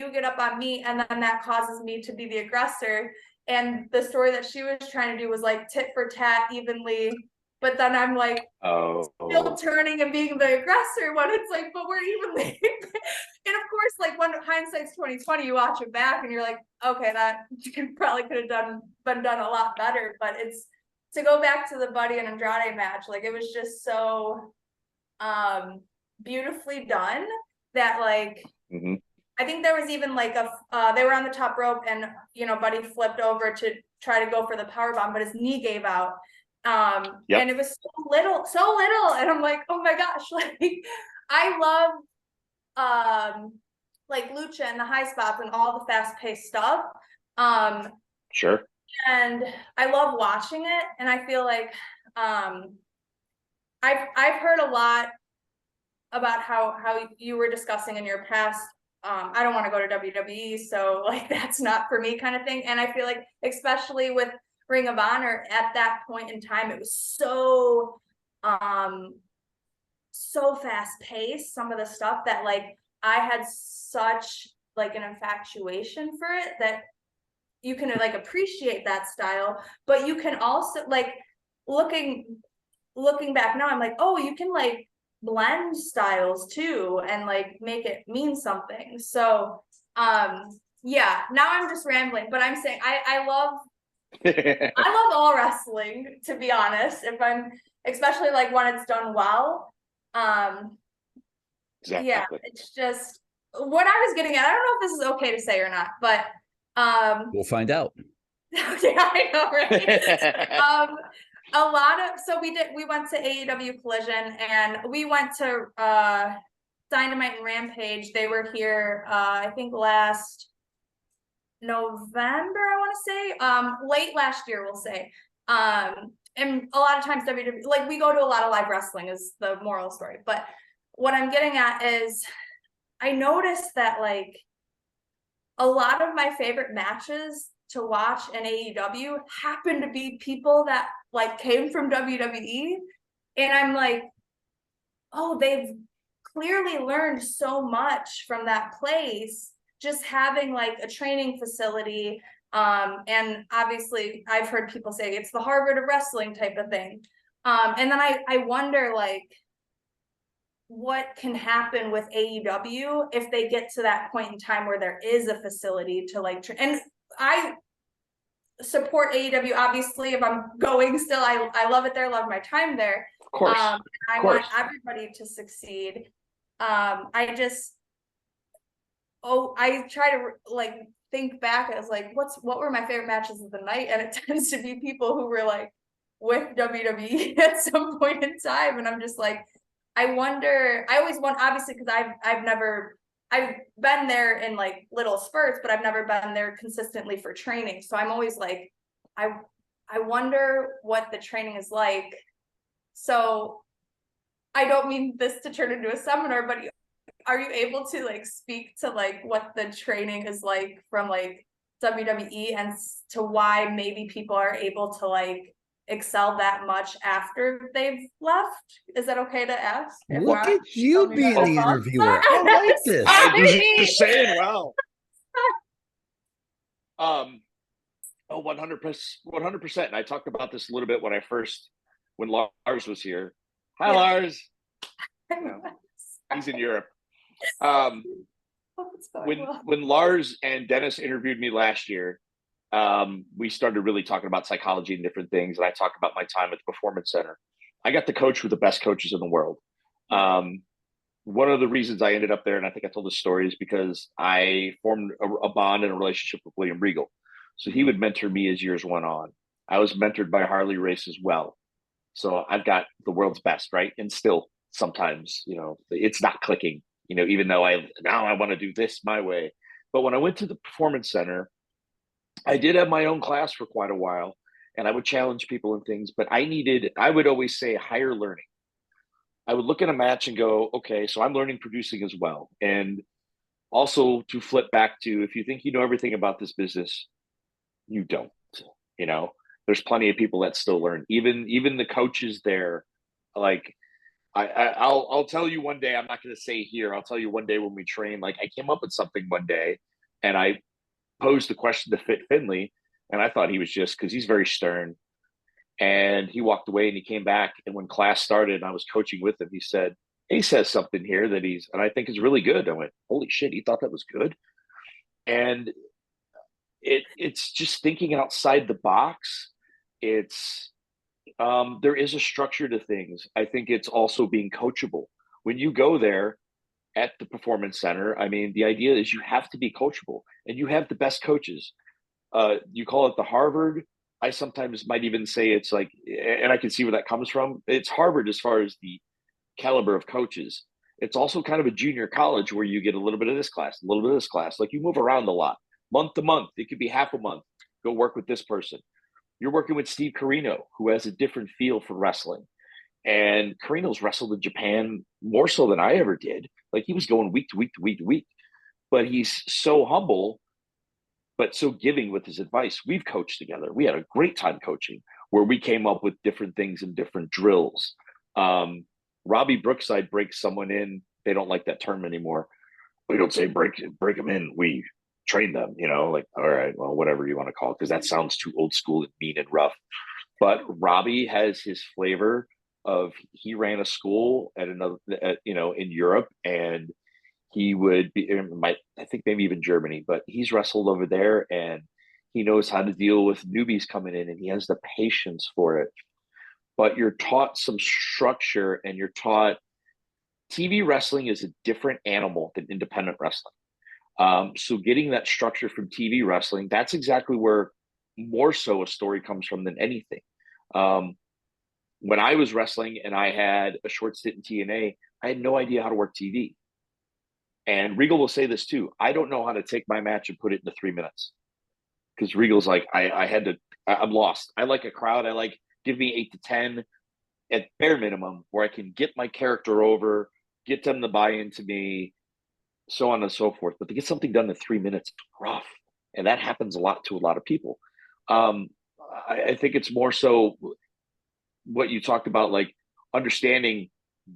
Speaker 3: and then that causes me to be the aggressor. And the story that she was trying to do was like tit for tat evenly, but then I'm like, still turning and being the aggressor when it's like, but we're evenly. And of course, like, when hindsight's 20/20, you watch it back and you're like, okay, that probably could have been done a lot better. But it's, to go back to the Buddy and Andrade match, like, it was just so beautifully done that like I think there was even like they were on the top rope, and you know, Buddy flipped over to try to go for the power bomb, but his knee gave out. And it was so little, and I'm like, oh my gosh, like, I love like lucha and the high spots and all the fast-paced stuff.
Speaker 2: Sure.
Speaker 3: And I love watching it, and I feel like I've heard a lot about how you were discussing in your past, I don't want to go to WWE, so like that's not for me kind of thing. And I feel like, especially with Ring of Honor at that point in time, it was so fast paced, some of the stuff, that like I had such like an infatuation for it, that you can like appreciate that style, but you can also like looking back now, I'm like, oh, you can like blend styles too and like make it mean something. So yeah, now I'm just rambling, but I'm saying I love I love all wrestling, to be honest, especially like when it's done well.
Speaker 2: Exactly.
Speaker 3: Yeah, it's just what I was getting at. I don't know if this is okay to say or not, but
Speaker 1: we'll find out.
Speaker 3: Yeah, I know, right? A lot of, so we went to AEW Collision, and we went to Dynamite and Rampage. They were here I think last November, I want to say, late last year, we'll say. And a lot of times WWE, like, we go to a lot of live wrestling is the moral story. But what I'm getting at is, I noticed that like a lot of my favorite matches to watch in AEW happen to be people that like came from WWE. And I'm like, oh, they've clearly learned so much from that place, just having like a training facility. And obviously I've heard people say it's the Harvard of wrestling type of thing. And then I wonder like what can happen with AEW if they get to that point in time where there is a facility to like, and I support AEW, obviously, if I'm going still, I love it there, love my time there.
Speaker 2: Of course.
Speaker 3: I want everybody to succeed. I try to like think back as like, what were my favorite matches of the night? And it tends to be people who were like with WWE at some point in time. And I'm just like, I always want, obviously, because I've been there in like little spurts, but I've never been there consistently for training. So I'm always like, I wonder what the training is like. So I don't mean this to turn into a seminar, but are you able to like speak to like what the training is like from like WWE and to why maybe people are able to like excel that much after they've left? Is that okay to ask?
Speaker 1: Look at you being the interviewer. I like this.
Speaker 2: I'm just saying, wow. 100%. And I talked about this a little bit when Lars was here. Hi, yeah. Lars. He's in Europe. When Lars and Dennis interviewed me last year, we started really talking about psychology and different things. And I talked about my time at the Performance Center. I got to coach with the best coaches in the world. One of the reasons I ended up there, and I think I told this story, is because I formed a bond and a relationship with William Regal. So he would mentor me as years went on. I was mentored by Harley Race as well. So I've got the world's best, right? And still sometimes, it's not clicking, even though I want to do this my way. But when I went to the Performance Center, I did have my own class for quite a while, and I would challenge people and things, but I would always say higher learning. I would look at a match and go, okay, so I'm learning producing as well. And also to flip back to, if you think you know everything about this business, you don't, there's plenty of people that still learn. Even the coaches there, like I'll tell you one day, I'm not going to say here, I'll tell you one day when we train, like I came up with something one day and I posed the question to Fit Finley, and I thought he was just, because he's very stern. And he walked away and he came back. And when class started and I was coaching with him, he said something here and I think is really good. I went, holy shit, he thought that was good. And it's just thinking outside the box. It's, there is a structure to things. I think it's also being coachable. When you go there at the Performance Center, I mean, the idea is you have to be coachable and you have the best coaches. You call it the Harvard. I sometimes might even say it's like, and I can see where that comes from. It's Harvard as far as the caliber of coaches. It's also kind of a junior college where you get a little bit of this class, a little bit of this class. Like you move around a lot, month to month. It could be half a month. Go work with this person. You're working with Steve Carino, who has a different feel for wrestling. And Carino's wrestled in Japan more so than I ever did. Like he was going week to week to week to week. But he's so humble, but so giving with his advice. We've coached together. We had a great time coaching where we came up with different things and different drills. Robbie Brookside breaks someone in. They don't like that term anymore. We don't say break them in. We train them, like, all right, well, whatever you want to call it, because that sounds too old school and mean and rough. But Robbie has his flavor of, he ran a school at another, in Europe, and he would be, I think maybe even Germany, but he's wrestled over there and he knows how to deal with newbies coming in and he has the patience for it. But you're taught some structure and you're taught TV wrestling is a different animal than independent wrestling. So getting that structure from TV wrestling, that's exactly where more so a story comes from than anything. When I was wrestling and I had a short stint in TNA, I had no idea how to work TV. And Regal will say this too. I don't know how to take my match and put it into 3 minutes. Because Regal's like, I'm lost. I like a crowd. Give me 8 to 10 at bare minimum where I can get my character over, get them to buy into me, so on and so forth. But to get something done in 3 minutes, it's rough. And that happens a lot to a lot of people. I think it's more so what you talked about, like understanding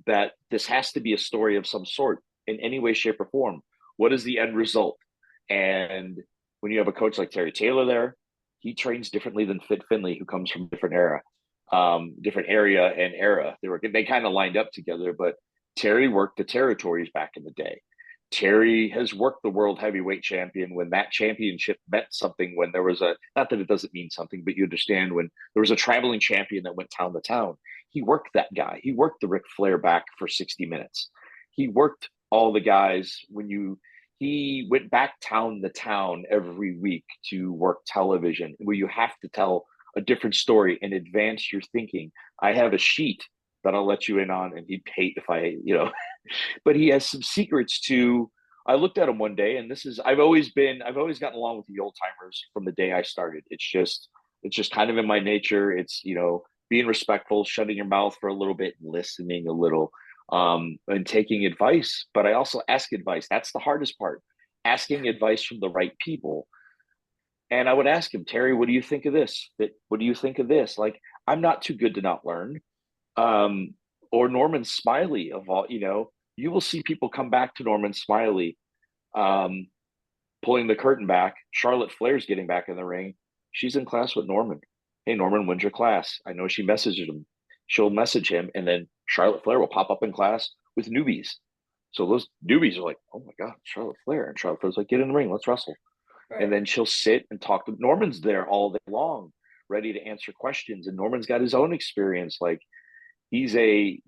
Speaker 2: that this has to be a story of some sort in any way, shape, or form. What is the end result? And when you have a coach like Terry Taylor there, he trains differently than Fit Finley, who comes from a different area and era. They kind of lined up together, but Terry worked the territories back in the day. Terry has worked the world heavyweight champion when that championship meant something, when there was not that it doesn't mean something, but you understand when there was a traveling champion that went town to town. He worked that guy. He worked the Ric Flair back for 60 minutes. He worked all the guys he went back town to town every week to work television, where you have to tell a different story and advance your thinking. I have a sheet that I'll let you in on, and he'd hate if but he has some secrets to. I looked at him one day, and I've always gotten along with the old timers from the day I started. It's just kind of in my nature. It's, being respectful, shutting your mouth for a little bit, listening a little, and taking advice. But I also ask advice. That's the hardest part, asking advice from the right people. And I would ask him, Terry, what do you think of this? What do you think of this? Like, I'm not too good to not learn. Or Norman Smiley of all, you will see people come back to Norman Smiley, pulling the curtain back. Charlotte Flair's getting back in the ring. She's in class with Norman. Hey, Norman, when's your class? I know she messages him. She'll message him, and then Charlotte Flair will pop up in class with newbies. So those newbies are like, oh my God, Charlotte Flair. And Charlotte Flair's like, get in the ring, let's wrestle. Right. And then she'll sit and talk to Norman's there all day long, ready to answer questions. And Norman's got his own experience. Like, he's a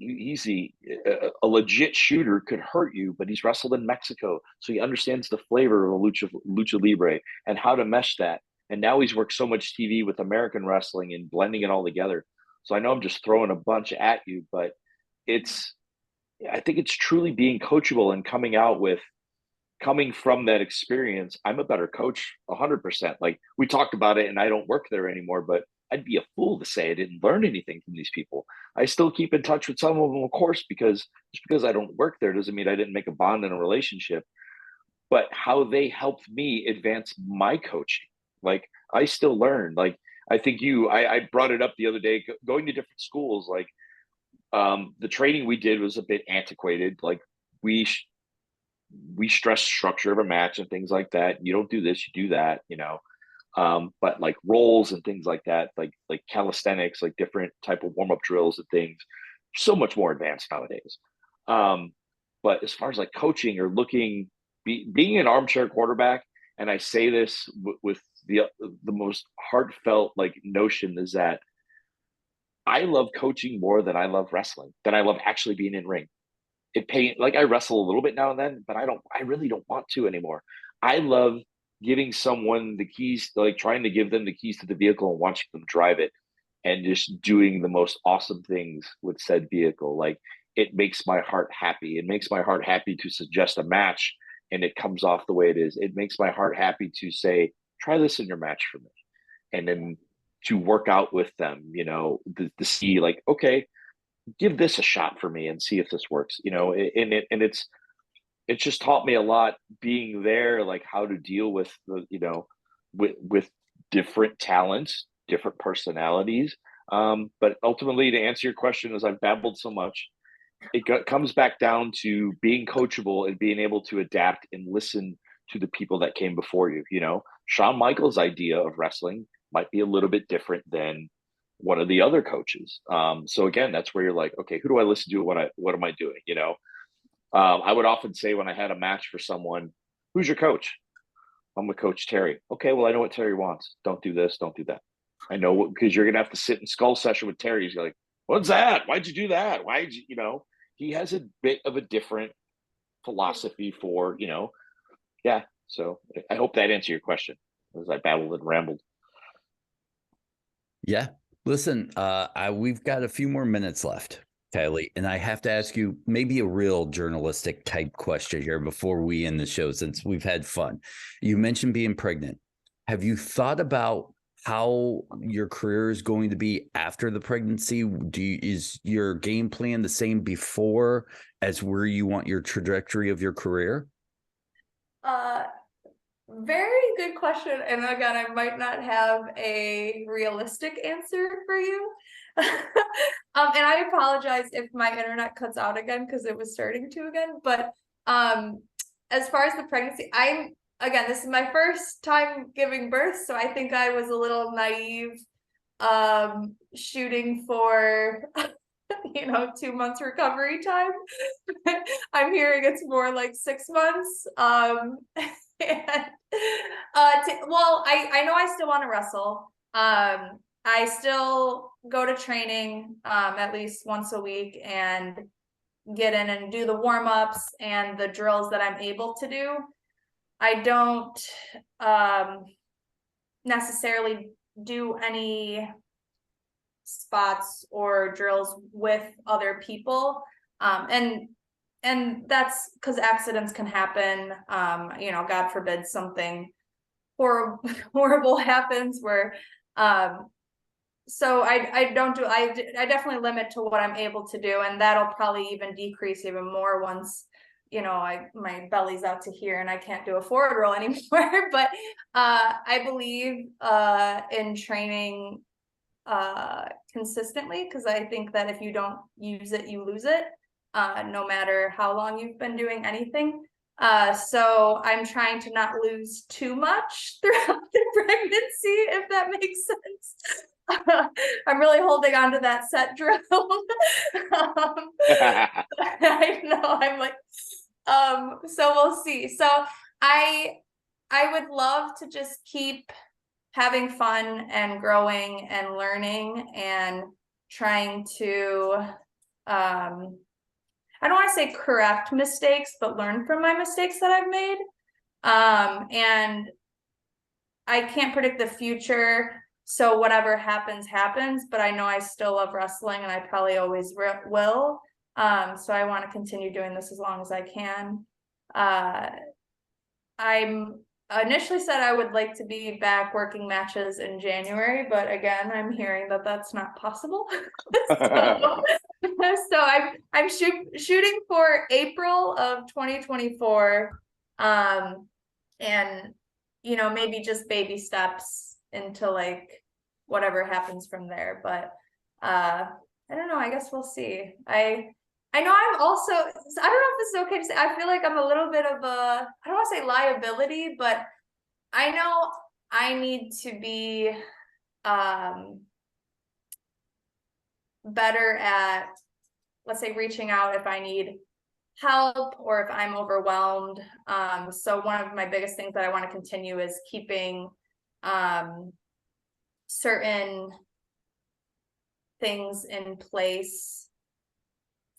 Speaker 2: legit shooter, could hurt you, but he's wrestled in Mexico. So he understands the flavor of a lucha libre and how to mesh that. And now he's worked so much TV with American wrestling and blending it all together. So I know I'm just throwing a bunch at you, but I think it's truly being coachable and coming from that experience. I'm a better coach 100%. Like, we talked about it, and I don't work there anymore, but I'd be a fool to say I didn't learn anything from these people. I still keep in touch with some of them, of course, because just because I don't work there doesn't mean I didn't make a bond in a relationship. But how they helped me advance my coaching. Like, I still learn. Like, I think I brought it up the other day, going to different schools. Like, the training we did was a bit antiquated. Like, we stress structure of a match and things like that. You don't do this, you do that, but like roles and things like that, like calisthenics, like different type of warm-up drills and things, so much more advanced nowadays. But as far as like coaching or being an armchair quarterback, and I say this with the most heartfelt like notion, is that I love coaching more than I love wrestling, than I love actually being in ring. Like, I wrestle a little bit now and then, but I really don't want to anymore. I love giving someone the keys, like trying to give them the keys to the vehicle and watching them drive it, and just doing the most awesome things with said vehicle. Like, it makes my heart happy. It makes my heart happy to suggest a match and it comes off the way it is. It makes my heart happy to say, try this in your match for me. And then to work out with them, to see like, okay, give this a shot for me and see if this works, it's just taught me a lot being there, like how to deal with with different talents, different personalities. But ultimately, to answer your question, as I've babbled so much, it comes back down to being coachable and being able to adapt and listen to the people that came before you. Shawn Michaels' idea of wrestling might be a little bit different than one of the other coaches. So again, that's where you're like, okay, who do I listen to? What am I doing? I would often say when I had a match for someone, who's your coach? I'm with Coach Terry. Okay, well, I know what Terry wants. Don't do this, don't do that. I know, because you're going to have to sit in skull session with Terry. He's like, what's that? Why'd you do that? Why'd you, he has a bit of a different philosophy for, yeah. So I hope that answered your question as I babbled and rambled.
Speaker 1: Yeah. Listen, we've got a few more minutes left, Kylie, and I have to ask you maybe a real journalistic type question here before we end the show, since we've had fun. You mentioned being pregnant. Have you thought about how your career is going to be after the pregnancy? Is your game plan the same before as where you want your trajectory of your career?
Speaker 3: Very good question. And again, I might not have a realistic answer for you. And I apologize if my internet cuts out again because it was starting to again. But as far as the pregnancy, again, this is my first time giving birth, so I think I was a little naive, shooting for 2 months recovery time. I'm hearing it's more like 6 months. And I know I still want to wrestle. I still go to training at least once a week and get in and do the warm-ups and the drills that I'm able to do. I don't necessarily do any spots or drills with other people. And that's because accidents can happen. God forbid something horrible happens where, so I definitely limit to what I'm able to do, and that'll probably even decrease even more once, my belly's out to here and I can't do a forward roll anymore. But I believe in training consistently, because I think that if you don't use it, you lose it. No matter how long you've been doing anything. So I'm trying to not lose too much throughout the pregnancy, if that makes sense. I'm really holding on to that set drill. I know, I'm like, so we'll see. So I would love to just keep having fun and growing and learning and trying to, I don't want to say correct mistakes, but learn from my mistakes that I've made. And I can't predict the future, so whatever happens, happens. But I know I still love wrestling, and I probably always will. So I want to continue doing this as long as I can. I'm initially said I would like to be back working matches in January, but again, I'm hearing that that's not possible. So I'm shooting for April of 2024, and maybe just baby steps into like whatever happens from there. But I don't know. I guess we'll see. I know I'm also, I don't know if this is okay to say, I feel like I'm a little bit of I don't want to say liability, but I know I need to be better at, let's say, reaching out if I need help or if I'm overwhelmed. So one of my biggest things that I want to continue is keeping certain things in place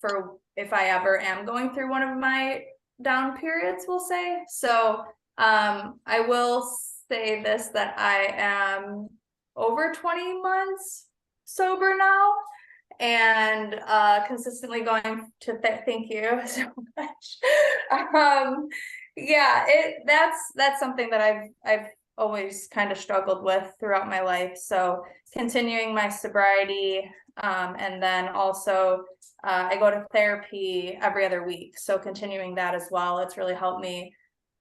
Speaker 3: for if I ever am going through one of my down periods, we'll say. So I will say this, that I am over 20 months sober now, and consistently going to thank you so much. Yeah, that's something that I've always kind of struggled with throughout my life. So continuing my sobriety, and then also I go to therapy every other week, so continuing that as well. It's really helped me.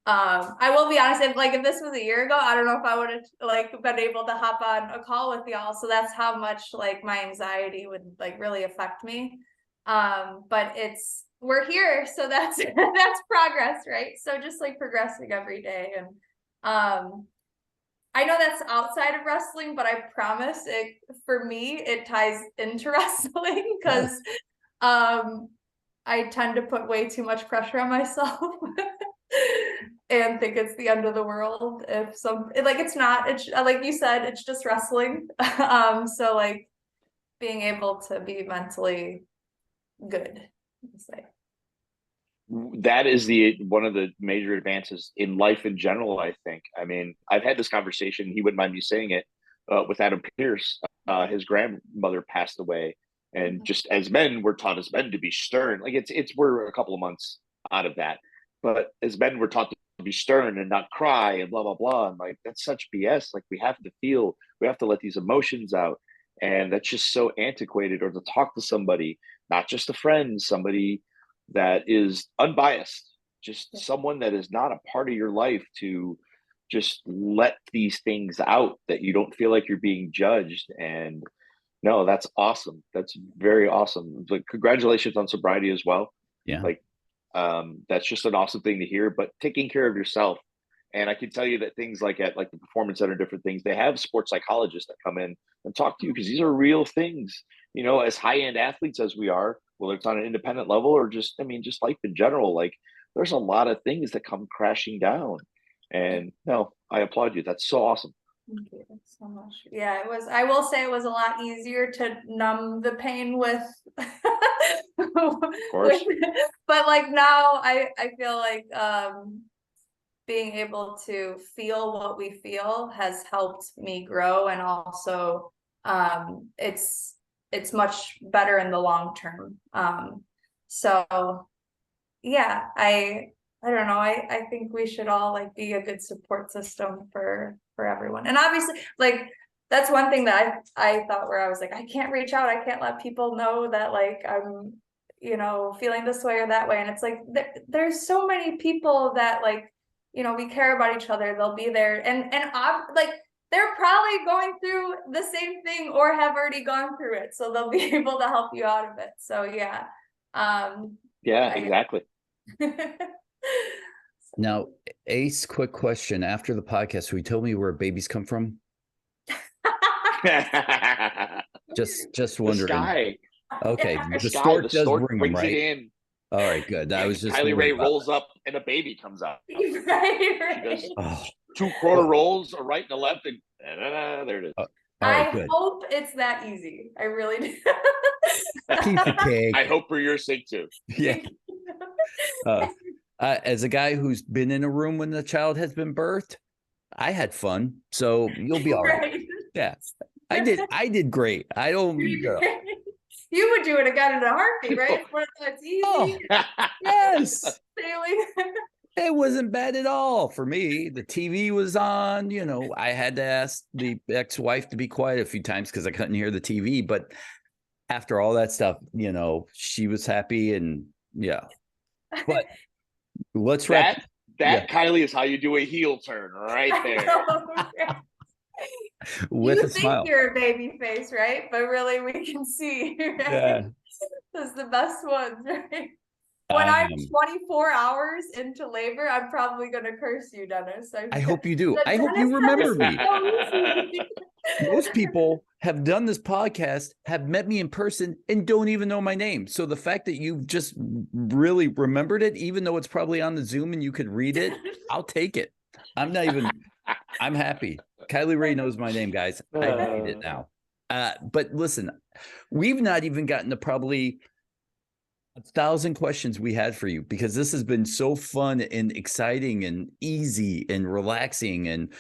Speaker 3: I will be honest, if this was a year ago, I don't know if I would have been able to hop on a call with y'all. So that's how much my anxiety would really affect me. But we're here, so that's that's progress, right? So just progressing every day. And I know that's outside of wrestling, but I promise for me it ties into wrestling, because I tend to put way too much pressure on myself. And think it's the end of the world if it's not. It's like you said, it's just wrestling. So being able to be mentally good, say.
Speaker 2: That is one of the major advances in life in general, I think. I mean, I've had this conversation, he wouldn't mind me saying it, with Adam Pierce. His grandmother passed away, and just as men, we're taught as men to be stern. We're a couple of months out of that, but as men, we're taught to be stern and not cry and blah blah blah. And that's such BS. We have to feel, we have to let these emotions out, and that's just so antiquated. Or to talk to somebody, not just a friend, somebody that is unbiased, just someone that is not a part of your life, to just let these things out, that you don't feel like you're being judged. And no, that's awesome. That's very awesome. Like, congratulations on sobriety as well.
Speaker 1: Yeah.
Speaker 2: Like, that's just an awesome thing to hear. But taking care of yourself, and I can tell you that things like at like the Performance Center, different things, they have sports psychologists that come in and talk to you, because these are real things. You know, as high end athletes as we are, whether it's on an independent level or just, I mean, just life in general, like there's a lot of things that come crashing down. And no, I applaud you. That's so awesome.
Speaker 3: Thank you so much. Yeah, it was, I will say it was a lot easier to numb the pain with,
Speaker 2: Of course.
Speaker 3: but like now I feel like being able to feel what we feel has helped me grow, and also it's much better in the long term. So yeah, I don't know. I think we should all like be a good support system for everyone. And obviously, like that's one thing that I thought, where I was like, I can't reach out. I can't let people know that like I'm, you know, feeling this way or that way. And it's like there's so many people that like, you know, we care about each other. They'll be there, and like they're probably going through the same thing or have already gone through it, so they'll be able to help you out of it. So yeah.
Speaker 2: Yeah, exactly.
Speaker 1: Now, Ace, quick question. After the podcast, will you tell me where babies come from? Just wondering.
Speaker 2: The sky.
Speaker 1: Okay,
Speaker 2: The
Speaker 1: the stork does bring them,
Speaker 2: brings
Speaker 1: right?
Speaker 2: it in.
Speaker 1: All right, good. I was just
Speaker 2: Kylie Rae
Speaker 1: worried about
Speaker 2: rolls up and a baby comes out.
Speaker 3: Right.
Speaker 2: She does
Speaker 1: Oh,
Speaker 2: 2 quarter rolls, a right and a left, and there it is.
Speaker 1: all right,
Speaker 3: I
Speaker 1: good.
Speaker 3: hope it's that easy. I really do.
Speaker 1: Piece of cake.
Speaker 2: I hope for your sake too.
Speaker 1: Yeah. As a guy who's been in a room when the child has been birthed, I had fun, so you'll be all right. Yeah, I did great. I don't.
Speaker 3: You would do it again in a heartbeat, right? It's easy.
Speaker 1: Oh, yes.
Speaker 3: Sailing.
Speaker 1: It wasn't bad at all for me. The TV was on. You know, I had to ask the ex-wife to be quiet a few times because I couldn't hear the TV. But after all that stuff, you know, she was happy, and yeah. But let's wrap.
Speaker 2: That Kylie is how you do a heel turn, right there.
Speaker 1: With
Speaker 3: you
Speaker 1: a smile.
Speaker 3: think you're a baby face, right? But really, we can see. Right?
Speaker 1: Yeah.
Speaker 3: That's the best ones, right? When I'm 24 hours into labor, I'm probably going to curse you, Dennis.
Speaker 1: I hope you do. I hope you remember me. Most people have done this podcast, have met me in person, and don't even know my name. So the fact that you've just really remembered it, even though it's probably on the Zoom and you could read it, I'll take it. I'm happy. Kylie Rae knows my name, guys. I hate it now. But listen, we've not even gotten to probably 1,000 questions we had for you, because this has been so fun and exciting and easy and relaxing. And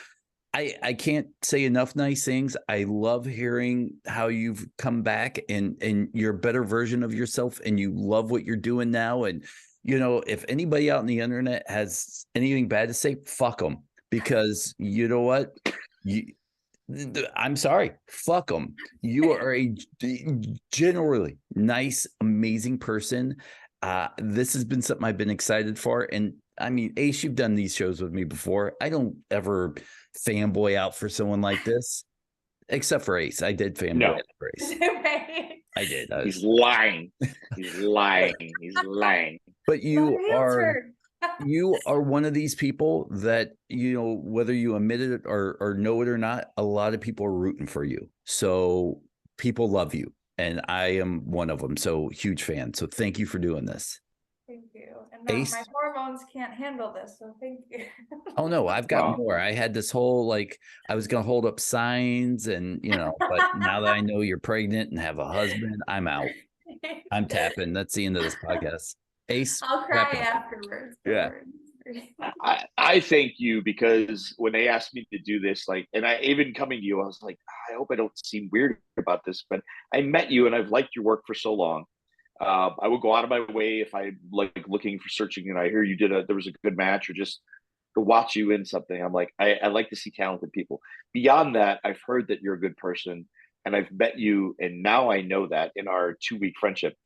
Speaker 1: I can't say enough nice things. I love hearing how you've come back and you're a better version of yourself, and you love what you're doing now. And, you know, if anybody out on the internet has anything bad to say, fuck them, because you know what? I'm sorry, fuck them. You are a generally nice, amazing person. This has been something I've been excited for. And I mean, Ace, you've done these shows with me before. I don't ever fanboy out for someone like this, except for Ace. I did fanboy out for Ace. I did.
Speaker 2: He's lying. He's lying. He's lying.
Speaker 1: But you are one of these people that, you know, whether you admit it or know it or not, a lot of people are rooting for you. So people love you, and I am one of them. So huge fan. So thank you for doing this.
Speaker 3: Thank you. And no, my hormones can't handle this, so thank you.
Speaker 1: Oh no, I've got more. I had this whole, like, I was going to hold up signs and, you know, but now that I know you're pregnant and have a husband, I'm out. I'm tapping. That's the end of this podcast. Ace,
Speaker 3: I'll cry afterwards.
Speaker 1: Yeah.
Speaker 2: I thank you, because when they asked me to do this, like, and I even coming to you, I was like, I hope I don't seem weird about this, but I met you and I've liked your work for so long. I would go out of my way if I like looking for searching and I hear you there was a good match, or just to watch you in something. I'm like, I like to see talented people. Beyond that, I've heard that you're a good person, and I've met you, and now I know that in our 2-week friendship.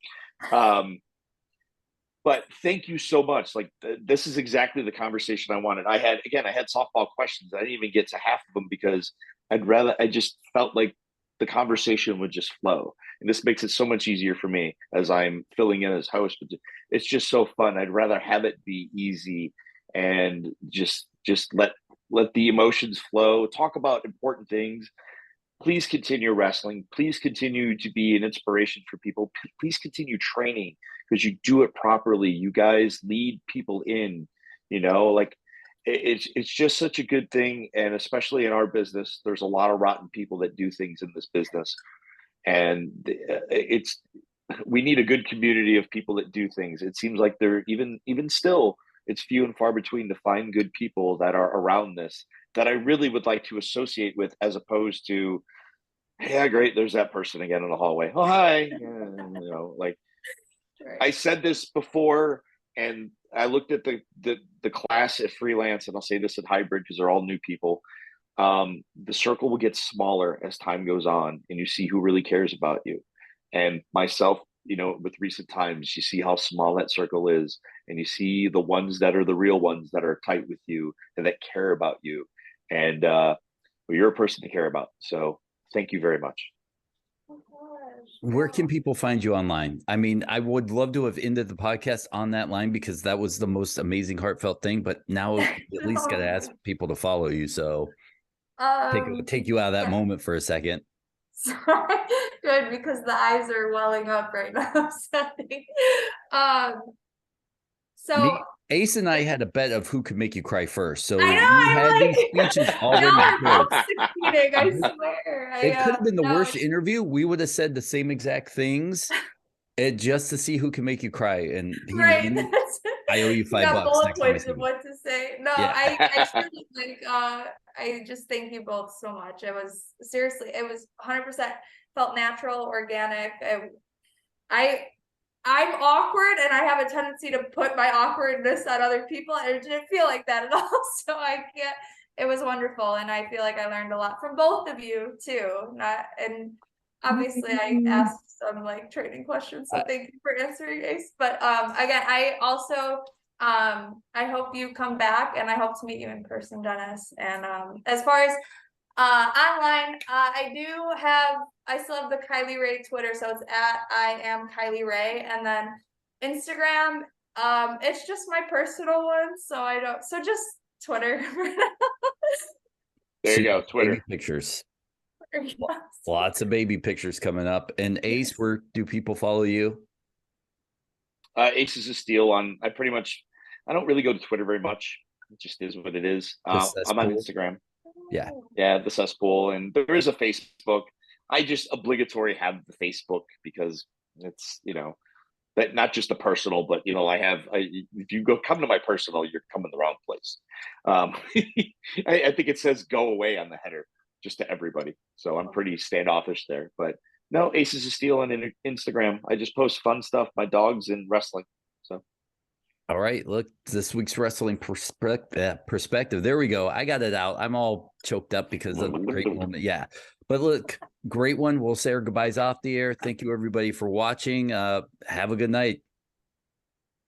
Speaker 2: But thank you so much. Like this is exactly the conversation I wanted. I had softball questions. I didn't even get to half of them because I just felt like the conversation would just flow. And this makes it so much easier for me as I'm filling in as host. But it's just so fun. I'd rather have it be easy and just let the emotions flow, talk about important things. Please continue wrestling. Please continue to be an inspiration for people. Please continue training because you do it properly. You guys lead people in, like it's just such a good thing. And especially in our business, there's a lot of rotten people that do things in this business. And we need a good community of people that do things. It seems like they're even still, it's few and far between to find good people that are around this that I really would like to associate with, as opposed to, yeah, great, there's that person again in the hallway. Oh, hi. Like
Speaker 3: Right.
Speaker 2: I said this before, and I looked at the class at freelance, and I'll say this at hybrid because they're all new people. The circle will get smaller as time goes on, and you see who really cares about you. And myself, with recent times, you see how small that circle is, and you see the ones that are the real ones that are tight with you and that care about you. And you're a person to care about. So thank you very much.
Speaker 3: Oh gosh.
Speaker 1: Where can people find you online? I mean, I would love to have ended the podcast on that line because that was the most amazing, heartfelt thing. But now at least got to ask people to follow you. So take you out of that moment for a second.
Speaker 3: Sorry. Good, because the eyes are welling up right now. So
Speaker 1: Ace and I had a bet of who could make you cry first. So
Speaker 3: I know,
Speaker 1: you
Speaker 3: I'm
Speaker 1: had
Speaker 3: like,
Speaker 1: these speeches already
Speaker 3: y'all are
Speaker 1: prepared.
Speaker 3: both succeeding, I swear.
Speaker 1: It could have been the
Speaker 3: no,
Speaker 1: worst interview. We would have said the same exact things just to see who can make you cry. And
Speaker 3: right.
Speaker 1: I owe you
Speaker 3: You got
Speaker 1: $5
Speaker 3: bullet
Speaker 1: next time I
Speaker 3: points
Speaker 1: see
Speaker 3: of
Speaker 1: you.
Speaker 3: what to say. No,
Speaker 1: Yeah.
Speaker 3: I truly like I just thank you both so much. It was 100% felt natural, organic. I'm awkward and I have a tendency to put my awkwardness on other people, and it didn't feel like that at all. So it was wonderful, and I feel like I learned a lot from both of you too. And obviously I asked some like training questions, so thank you for answering, Ace. But again, I also I hope you come back, and I hope to meet you in person, Dennis. And as far as online, I still have the Kylie Rae Twitter, so it's at I am Kylie Rae, and then Instagram, it's just my personal one, so just Twitter.
Speaker 2: There you go, Twitter.
Speaker 1: Baby pictures. Lots of baby pictures coming up. And Ace, where do people follow you?
Speaker 2: Aces of Steel I don't really go to Twitter very much. It just is what it is. I'm on Instagram. Yeah, the cesspool, and there is a Facebook. I just obligatory have the Facebook because it's that not just the personal, but if you come to my personal, you're coming the wrong place. I think it says "go away" on the header just to everybody, so I'm pretty standoffish there. But no, Aces of Steel on Instagram. I just post fun stuff, my dogs and wrestling. So.
Speaker 1: All right, look, this week's wrestling perspective. There we go. I got it out. I'm all choked up because of the great moment. Yeah, but look, great one. We'll say our goodbyes off the air. Thank you, everybody, for watching. Have a good night.